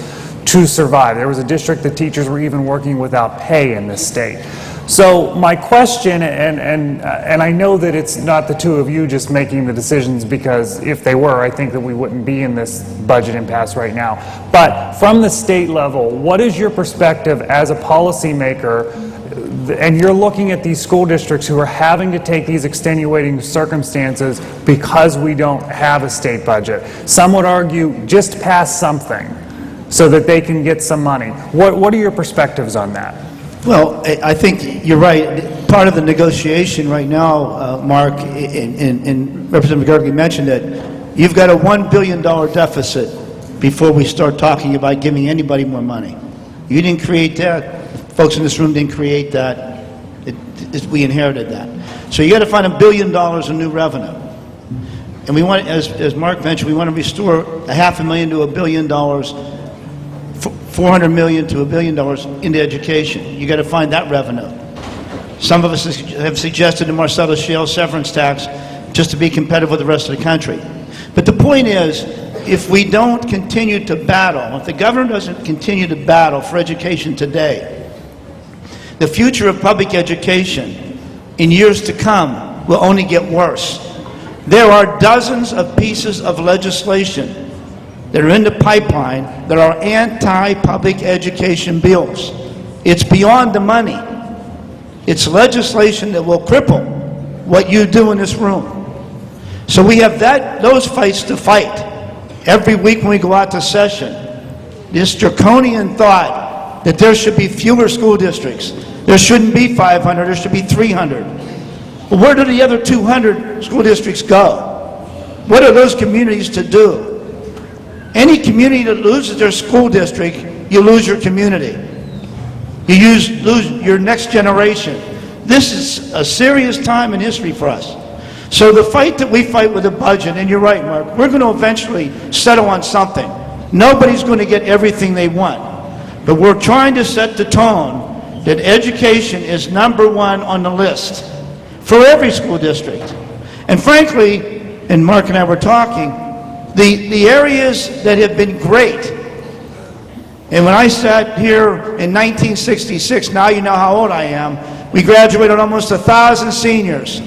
to survive. There was a district that teachers were even working without pay in this state. So my question, and I know that it's not the 2 of you just making the decisions, because if they were, I think that we wouldn't be in this budget impasse right now. But from the state level, what is your perspective as a policymaker, and you're looking at these school districts who are having to take these extenuating circumstances because we don't have a state budget? Some would argue just pass something so that they can get some money. What are your perspectives on that? Well, I think you're right. Part of the negotiation right now, Mark, and Representative Gergely mentioned it, you've got a $1 billion deficit before we start talking about giving anybody more money. You didn't create that. Folks in this room didn't create that. We inherited that. So you got to find $1 billion in new revenue. And we want, as Mark mentioned, we want to restore $500,000 to $1 billion, $400 million to $1 billion into education. You got to find that revenue. Some of us have suggested the Marcellus Shale severance tax just to be competitive with the rest of the country. But the point is, if we don't continue to battle, if the government doesn't continue to battle for education today, the future of public education in years to come will only get worse. There are dozens of pieces of legislation that are in the pipeline that are anti-public education bills. It's beyond the money. It's legislation that will cripple what you do in this room. So we have those fights to fight every week when we go out to session. This draconian thought that there should be fewer school districts. There shouldn't be 500, there should be 300. Well, where do the other 200 school districts go? What are those communities to do? Any community that loses their school district, you lose your community. You lose your next generation. This is a serious time in history for us. So the fight that we fight with the budget, and you're right, Mark, we're going to eventually settle on something. Nobody's going to get everything they want. But we're trying to set the tone that education is #1 on the list for every school district. And frankly, and Mark and I were talking, the areas that have been great, and when I sat here in 1966, now you know how old I am, we graduated almost 1,000 seniors,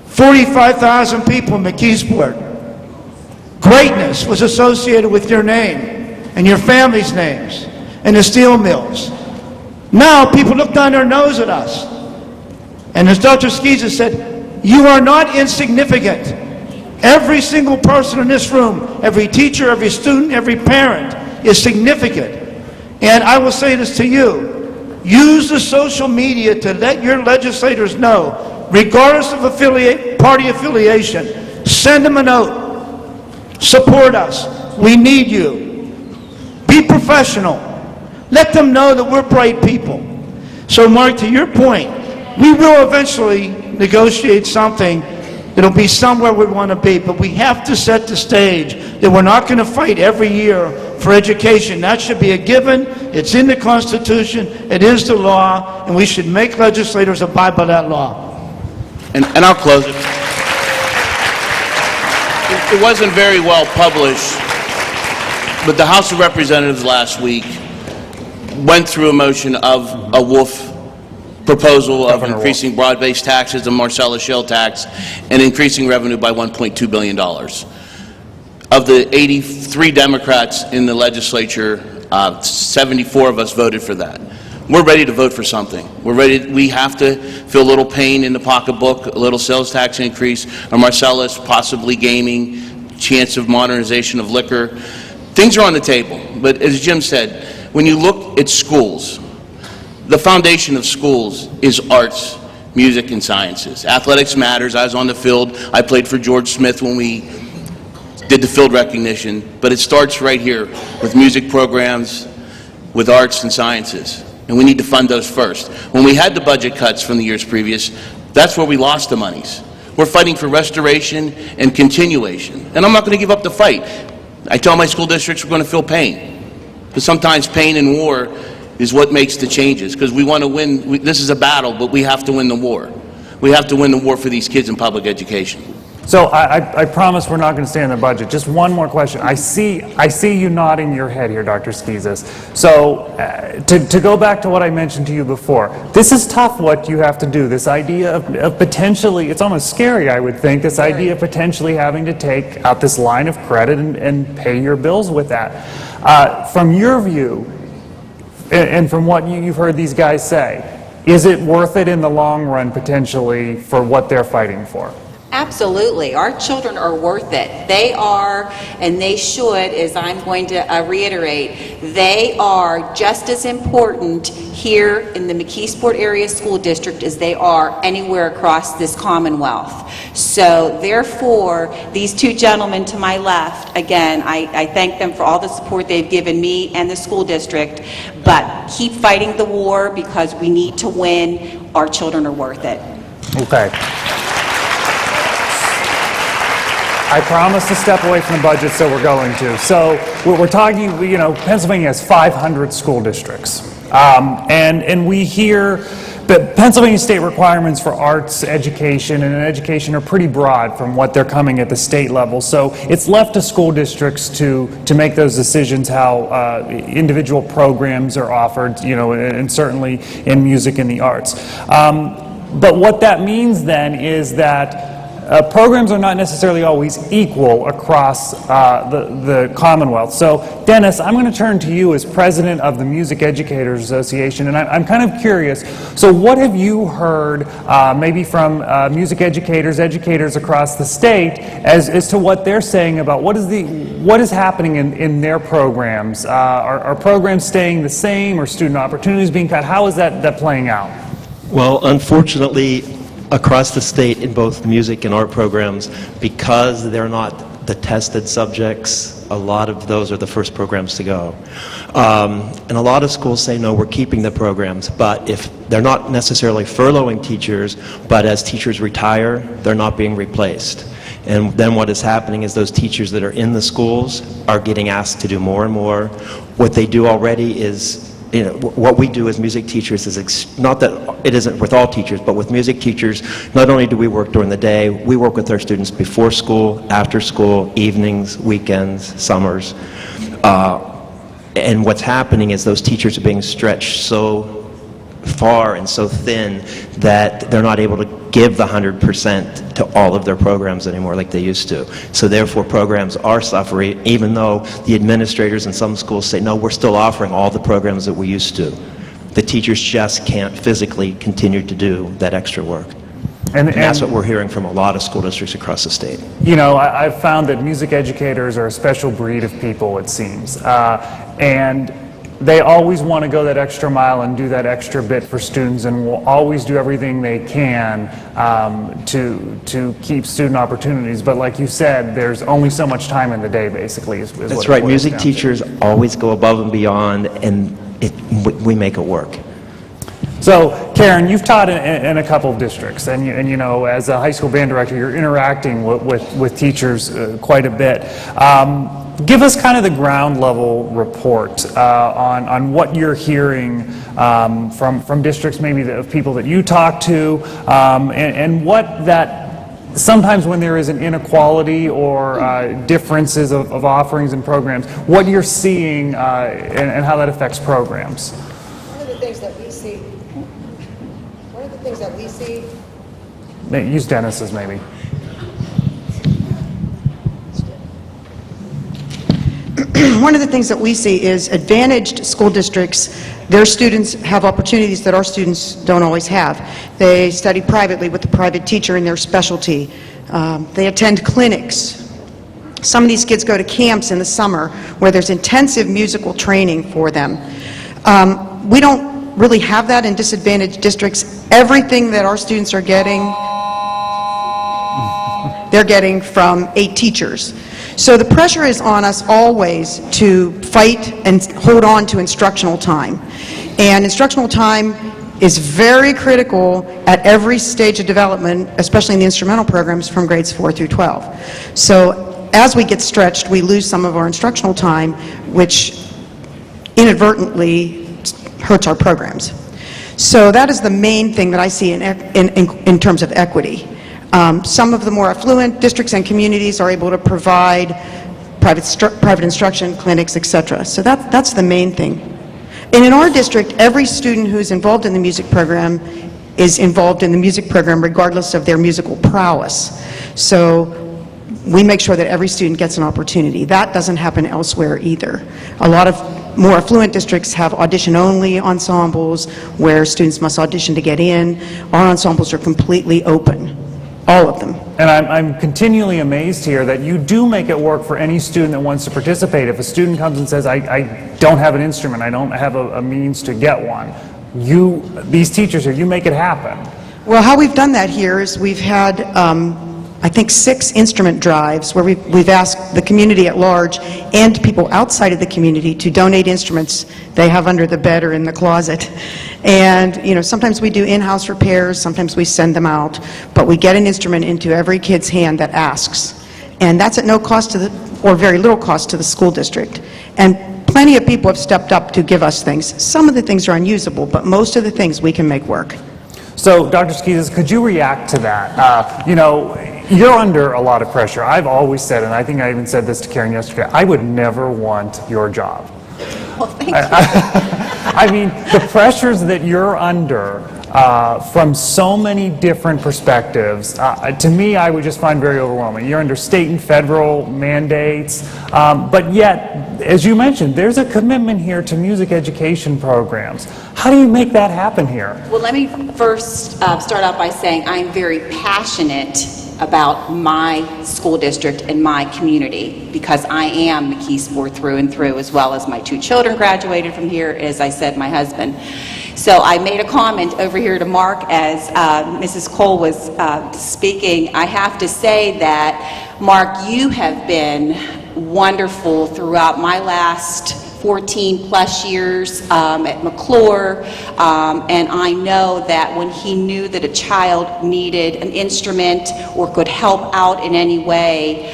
45,000 people in McKeesport. Greatness was associated with your name and your family's names and the steel mills. Now people look down their nose at us. And as Dr. Skeezes said, you are not insignificant. Every single person in this room, every teacher, every student, every parent is significant. And I will say this to you, use the social media to let your legislators know, regardless of party affiliation, send them a note. Support us. We need you. Be professional. Let them know that we're bright people. So Mark, to your point, we will eventually negotiate something that'll be somewhere we want to be, but we have to set the stage that we're not going to fight every year for education. That should be a given. It's in the Constitution. It is the law, and we should make legislators abide by that law. And I'll close it. It wasn't very well published, but the House of Representatives last week went through a motion of a Wolf proposal of increasing broad-based taxes, the Marcellus Shale tax, and increasing revenue by $1.2 billion. Of the 83 Democrats in the legislature, 74 of us voted for that. We're ready to vote for something. We're ready. We have to feel a little pain in the pocketbook, a little sales tax increase, a Marcellus, possibly gaming, chance of modernization of liquor. Things are on the table. But as Jim said, when you look at schools, the foundation of schools is arts, music, and sciences. Athletics matters. I was on the field. I played for George Smith when we did the field recognition. But it starts right here with music programs, with arts and sciences. And we need to fund those first. When we had the budget cuts from the years previous, that's where we lost the monies. We're fighting for restoration and continuation. And I'm not going to give up the fight. I tell my school districts we're going to feel pain. Because sometimes pain in war is what makes the changes. Because we want to win. This is a battle, but we have to win the war. We have to win the war for these kids in public education. So I promise we're not going to stay in the budget. Just one more question. I see you nodding your head here, Dr. Skeezes. So to go back to what I mentioned to you before, this is tough what you have to do. This idea of potentially, it's almost scary, I would think, this idea of potentially having to take out this line of credit and pay your bills with that. From your view, and from what you've heard these guys say, is it worth it in the long run potentially for what they're fighting for? Absolutely. Our children are worth it. They are, and they should, as I'm going to reiterate, they are just as important here in the McKeesport Area School District as they are anywhere across this Commonwealth. So therefore, these two gentlemen to my left, again, I thank them for all the support they've given me and the school district, but keep fighting the war because we need to win. Our children are worth it. Okay. I promised to step away from the budget, so we're going to. So we're talking, Pennsylvania has 500 school districts. And we hear that Pennsylvania state requirements for arts education and education are pretty broad from what they're coming at the state level. So it's left to school districts to make those decisions how individual programs are offered, and certainly in music and the arts. But what that means then is that programs are not necessarily always equal across the Commonwealth. So, Dennis, I'm going to turn to you as president of the Music Educators Association, and I'm kind of curious. So what have you heard maybe from music educators across the state as to what they're saying about what is happening in their programs? Are programs staying the same, or student opportunities being cut? How is that playing out? Well, unfortunately, across the state in both music and art programs, because they're not the tested subjects, a lot of those are the first programs to go. And a lot of schools say, no, we're keeping the programs, but if they're not necessarily furloughing teachers, but as teachers retire, they're not being replaced. And then what is happening is those teachers that are in the schools are getting asked to do more and more. What they do already is, what we do as music teachers is, not that it isn't with all teachers, but with music teachers, not only do we work during the day, we work with our students before school, after school, evenings, weekends, summers. And what's happening is those teachers are being stretched so far and so thin that they're not able to give the 100% to all of their programs anymore like they used to. So therefore programs are suffering, even though the administrators in some schools say, no, we're still offering all the programs that we used to. The teachers just can't physically continue to do that extra work. And that's what we're hearing from a lot of school districts across the state. I've found that music educators are a special breed of people, it seems. And they always want to go that extra mile and do that extra bit for students, and will always do everything they can to keep student opportunities. But like you said, there's only so much time in the day, basically. That's right. Music teachers always go above and beyond, and we make it work. So, Karen, you've taught in a couple of districts, and as a high school band director, you're interacting with teachers quite a bit. Give us kind of the ground level report on what you're hearing from districts, maybe of people that you talk to, and what that sometimes when there is an inequality or differences of offerings and programs, what you're seeing and how that affects programs. One of the things that we see. Use Dennis's maybe. One of the things that we see is advantaged school districts, their students have opportunities that our students don't always have. They study privately with a private teacher in their specialty. They attend clinics. Some of these kids go to camps in the summer where there's intensive musical training for them. We don't really have that in disadvantaged districts. Everything that our students are getting, they're getting from 8 teachers. So the pressure is on us always to fight and hold on to instructional time. And instructional time is very critical at every stage of development, especially in the instrumental programs from grades 4 through 12. So as we get stretched, we lose some of our instructional time, which inadvertently hurts our programs. So that is the main thing that I see in terms of equity. Some of the more affluent districts and communities are able to provide private instruction, clinics, etc. So that's the main thing. And in our district, every student who's involved in the music program is involved in the music program regardless of their musical prowess. So we make sure that every student gets an opportunity. That doesn't happen elsewhere either. A lot of more affluent districts have audition-only ensembles where students must audition to get in. Our ensembles are completely open. All of them. And I'm continually amazed here that you do make it work for any student that wants to participate. If a student comes and says, I don't have an instrument, I don't have a means to get one, these teachers here, you make it happen. Well, how we've done that here is we've had, I think, 6 instrument drives where we've asked the community at large and people outside of the community to donate instruments they have under the bed or in the closet. And, sometimes we do in-house repairs, sometimes we send them out, but we get an instrument into every kid's hand that asks. And that's at no cost to the, or very little cost to the school district. And plenty of people have stepped up to give us things. Some of the things are unusable, but most of the things we can make work. So, Dr. Skeezes, could you react to that? You know, you're under a lot of pressure. I've always said, and I think I even said this to Karen yesterday, I would never want your job. Well, thank you. I mean, the pressures that you're under from so many different perspectives, to me, I would just find very overwhelming. You're under state and federal mandates, but yet, as you mentioned, there's a commitment here to music education programs. How do you make that happen here? Well, let me first start out by saying I'm very passionate about my school district and my community because I am McKeesport through and through, as well as my 2 children graduated from here, as I said, my husband. So I made a comment over here to Mark as Mrs. Cole was speaking. I have to say that, Mark, you have been wonderful throughout my last 14 plus years at McClure, and I know that when he knew that a child needed an instrument or could help out in any way,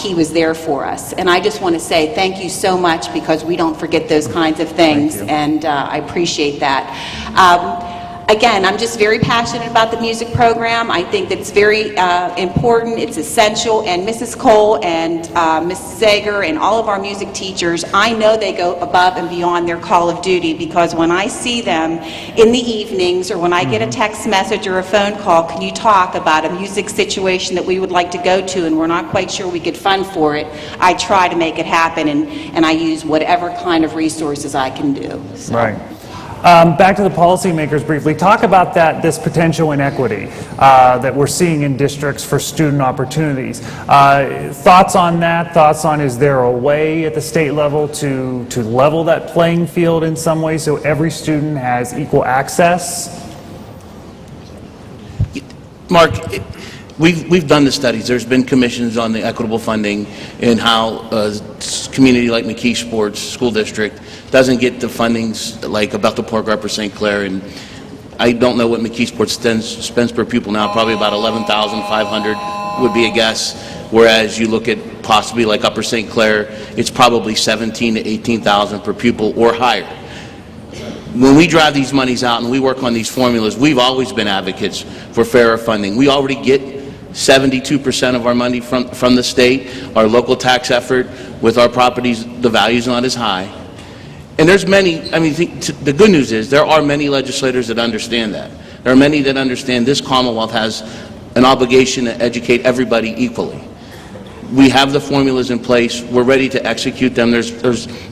he was there for us. And I just want to say thank you so much, because we don't forget those kinds of things, and I appreciate that. Again, I'm just very passionate about the music program. I think that it's very important, it's essential, and Mrs. Cole and Mrs. Zager and all of our music teachers, I know they go above and beyond their call of duty, because when I see them in the evenings, or when I get a text message or a phone call, can you talk about a music situation that we would like to go to and we're not quite sure we could fund for it, I try to make it happen, and I use whatever kind of resources I can do. So. Right. Back to the policymakers briefly. Talk about this potential inequity that we're seeing in districts for student opportunities. Thoughts on that? Thoughts on, is there a way at the state level to level that playing field in some way so every student has equal access? Mark, we've done the studies. There's been commissions on the equitable funding and how a community like McKeesport School District doesn't get the fundings like about the Park Upper St. Clair, and I don't know what McKeesport spends per pupil now, probably about $11,500 would be a guess, whereas you look at possibly like Upper St. Clair, it's probably $17,000 to $18,000 per pupil or higher. When we drive these monies out and we work on these formulas, we've always been advocates for fairer funding. We already get 72% of our money from the state. Our local tax effort with our properties, the value's not as high. And there's many, I mean, the good news is there are many legislators that understand that. There are many that understand this Commonwealth has an obligation to educate everybody equally. We have the formulas in place. We're ready to execute them. There's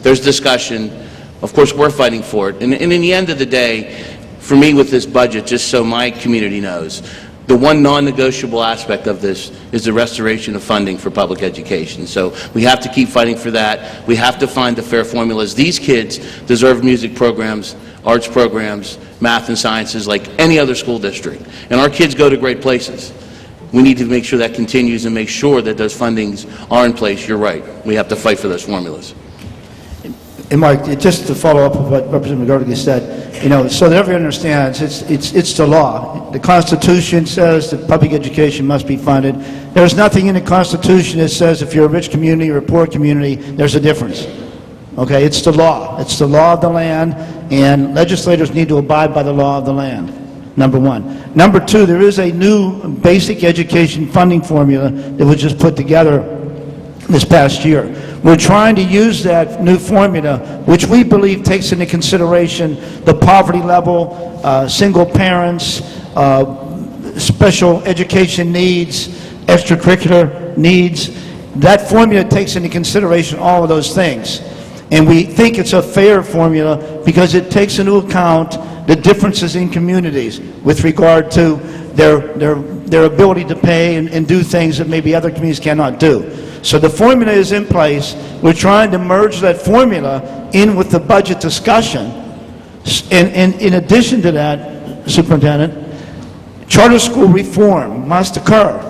discussion. Of course, we're fighting for it. And in the end of the day, for me with this budget, just so my community knows, the one non-negotiable aspect of this is the restoration of funding for public education. So we have to keep fighting for that. We have to find the fair formulas. These kids deserve music programs, arts programs, math and sciences like any other school district. And our kids go to great places. We need to make sure that continues and make sure that those fundings are in place. You're right. We have to fight for those formulas. And Mike, just to follow up on what Representative McGarty said, you know, so that everyone understands, it's the law. The Constitution says that public education must be funded. There's nothing in the Constitution that says if you're a rich community or a poor community, there's a difference. Okay, it's the law. It's the law of the land, and legislators need to abide by the law of the land, number one. Number two, there is a new basic education funding formula that was just put together this past year. We're trying to use that new formula, which we believe takes into consideration the poverty level, single parents, special education needs, extracurricular needs. That formula takes into consideration all of those things. And we think it's a fair formula because it takes into account the differences in communities with regard to their ability to pay and do things that maybe other communities cannot do. So the formula is in place. We're trying to merge that formula in with the budget discussion. And in addition to that, Superintendent, charter school reform must occur.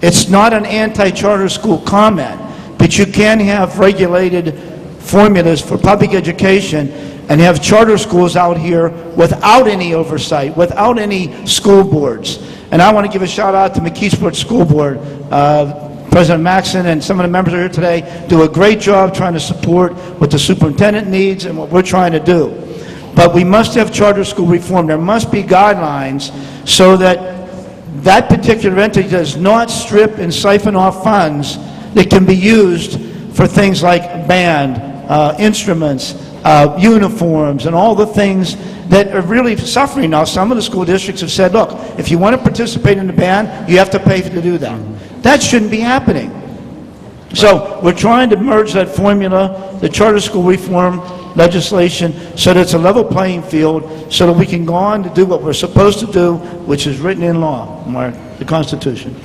It's not an anti-charter school comment, but you can have regulated formulas for public education and have charter schools out here without any oversight, without any school boards. And I want to give a shout out to McKeesport School Board. President Maxon and some of the members are here today do a great job trying to support what the superintendent needs and what we're trying to do. But we must have charter school reform. There must be guidelines so that that particular entity does not strip and siphon off funds that can be used for things like band, instruments, uniforms, and all the things that are really suffering now. Some of the school districts have said, look, if you want to participate in the band, you have to pay to do that. That shouldn't be happening. So we're trying to merge that formula, the charter school reform legislation, so that it's a level playing field, so that we can go on to do what we're supposed to do, which is written in law, Mark, the Constitution.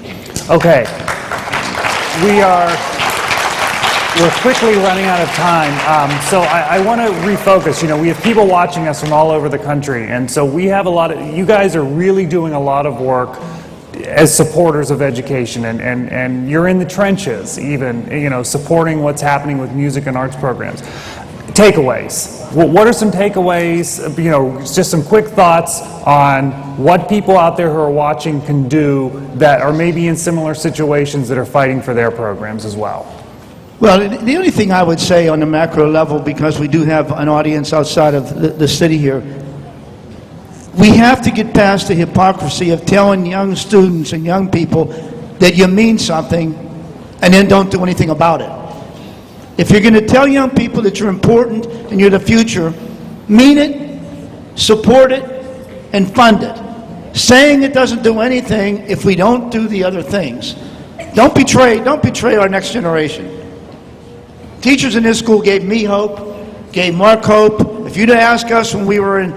Okay. We're quickly running out of time, so I want to refocus. You know, we have people watching us from all over the country, and so we have you guys are really doing a lot of work as supporters of education, and you're in the trenches even, you know, supporting what's happening with music and arts programs. Takeaways. What are some takeaways, you know, just some quick thoughts on what people out there who are watching can do that are maybe in similar situations that are fighting for their programs as well? Well, the only thing I would say on the macro level, because we do have an audience outside of the city here, we have to get past the hypocrisy of telling young students and young people that you mean something and then don't do anything about it. If you're going to tell young people that you're important and you're the future, mean it, support it, and fund it. Saying it doesn't do anything if we don't do the other things. Don't betray our next generation. Teachers in this school gave me hope, gave Mark hope. If you'd asked us when we were in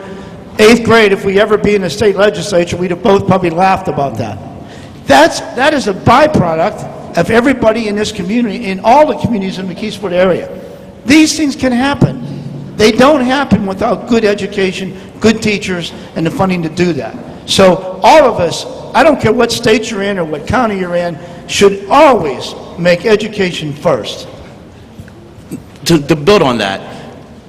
8th grade if we'd ever be in the state legislature, we'd have both probably laughed about that. That is a byproduct of everybody in this community, in all the communities in the McKeesport area. These things can happen. They don't happen without good education, good teachers, and the funding to do that. So all of us, I don't care what state you're in or what county you're in, should always make education first. To build on that,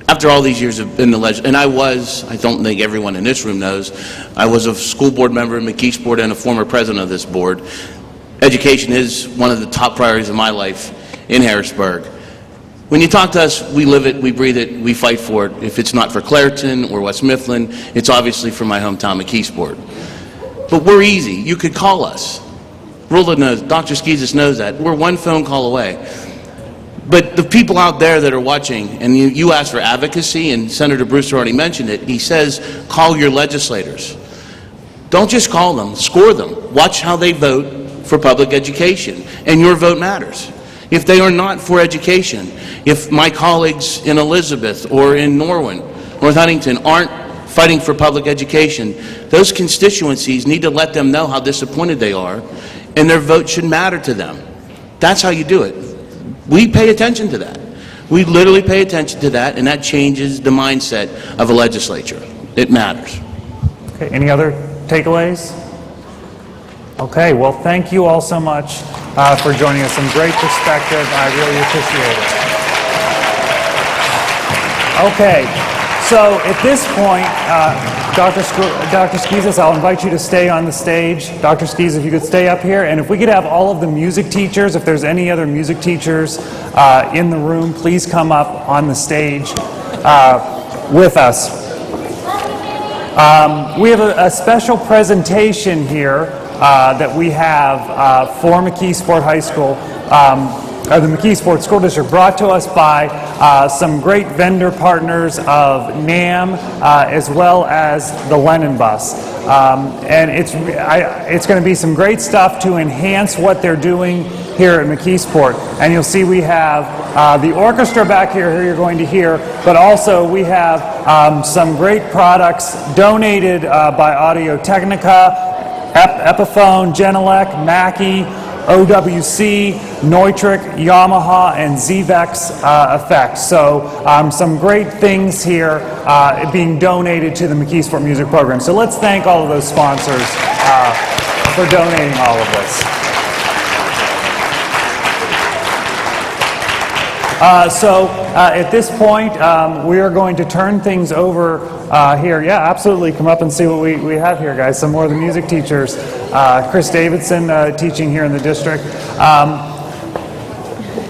after all these years in the and I don't think everyone in this room knows, I was a school board member in McKeesport and a former president of this board. Education is one of the top priorities of my life in Harrisburg. When you talk to us, we live it, we breathe it, we fight for it. If it's not for Clareton or West Mifflin, it's obviously for my hometown, McKeesport. But we're easy. You could call us. Rula knows, Dr. Skizis knows that. We're one phone call away. But the people out there that are watching, and you asked for advocacy, and Senator Brewster already mentioned it, he says, call your legislators. Don't just call them, score them. Watch how they vote for public education, and your vote matters. If they are not for education, if my colleagues in Elizabeth or in Norwin, North Huntington aren't fighting for public education, those constituencies need to let them know how disappointed they are, and their vote should matter to them. That's how you do it. We pay attention to that. We literally pay attention to that, and that changes the mindset of a legislature. It matters. Okay, any other takeaways? Okay, well, thank you all so much for joining us. Some great perspective. I really appreciate it. Okay, so at this point, Dr. Skizis, I'll invite you to stay on the stage. Dr. Skizis, if you could stay up here, and if we could have all of the music teachers, if there's any other music teachers in the room, please come up on the stage with us. We have a special presentation here that we have for McKeesport High School, or the McKeesport School District, brought to us by some great vendor partners of NAM as well as the Lennon Bus. And it's going to be some great stuff to enhance what they're doing here at McKeesport. And you'll see we have the orchestra back here who you're going to hear, but also we have some great products donated by Audio-Technica, Epiphone, Genelec, Mackie, OWC, Neutrik, Yamaha, and Zvex effects. So some great things here being donated to the McKeesport Music Program. So let's thank all of those sponsors for donating all of this. At this point, we are going to turn things over here. Yeah, absolutely. Come up and see what we have here, guys. Some more of the music teachers. Chris Davidson teaching here in the district.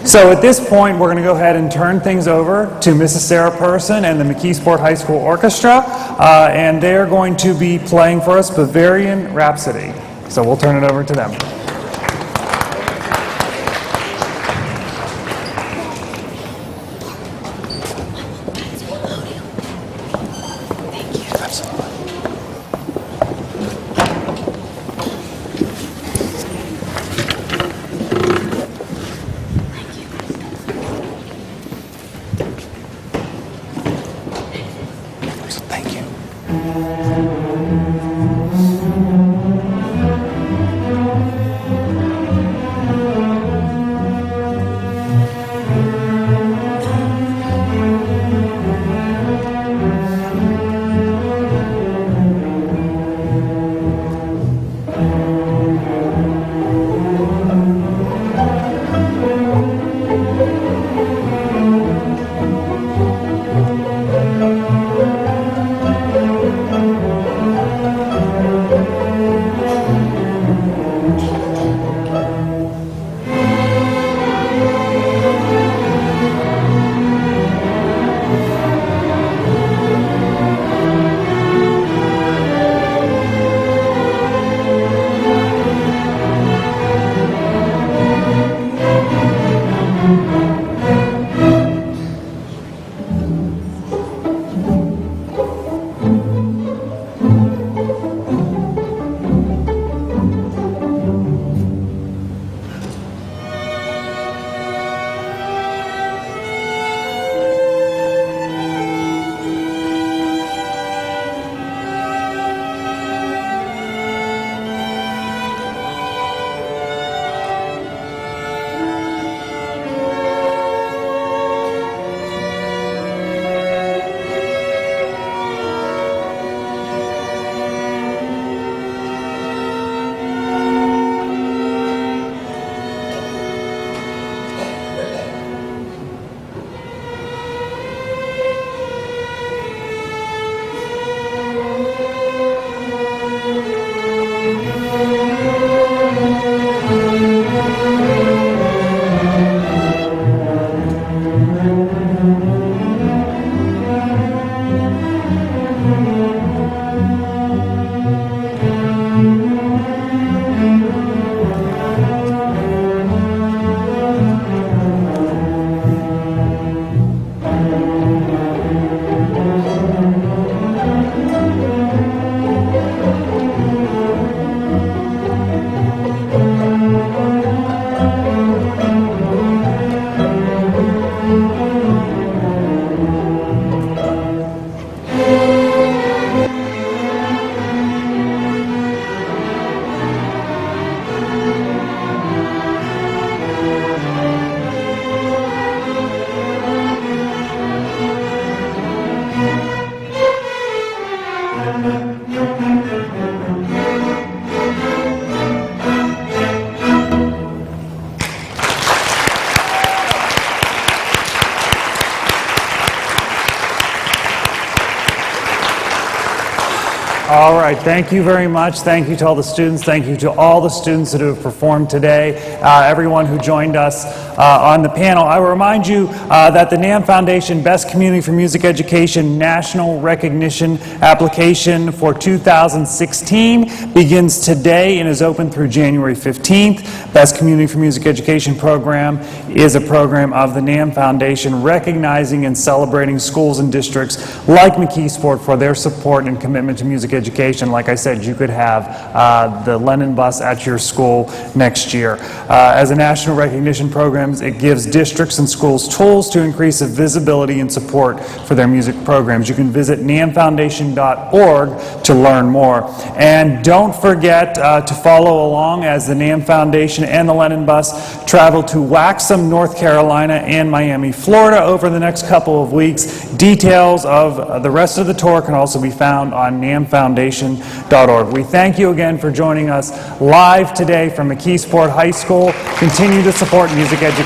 So at this point, we're going to go ahead and turn things over to Mrs. Sarah Person and the McKeesport High School Orchestra, and they're going to be playing for us Bavarian Rhapsody. So we'll turn it over to them. Thank you. All right, thank you very much. Thank you to all the students. Thank you to all the students that have performed today, everyone who joined us on the panel. I will remind you that the NAM Foundation Best Community for Music Education National Recognition Application for 2016 begins today and is open through January 15th. Best Community for Music Education program is a program of the NAM Foundation recognizing and celebrating schools and districts like McKeesport for their support and commitment to music education. Like I said, you could have the Lennon Bus at your school next year. As a national recognition program, it gives districts and schools tools to increase the visibility and support for their music programs. You can visit namfoundation.org to learn more. And don't forget to follow along as the NAM Foundation and the Lennon Bus travel to Waxham, North Carolina and Miami, Florida over the next couple of weeks. Details of the rest of the tour can also be found on namfoundation.org. We thank you again for joining us live today from McKeesport High School. Continue to support music education.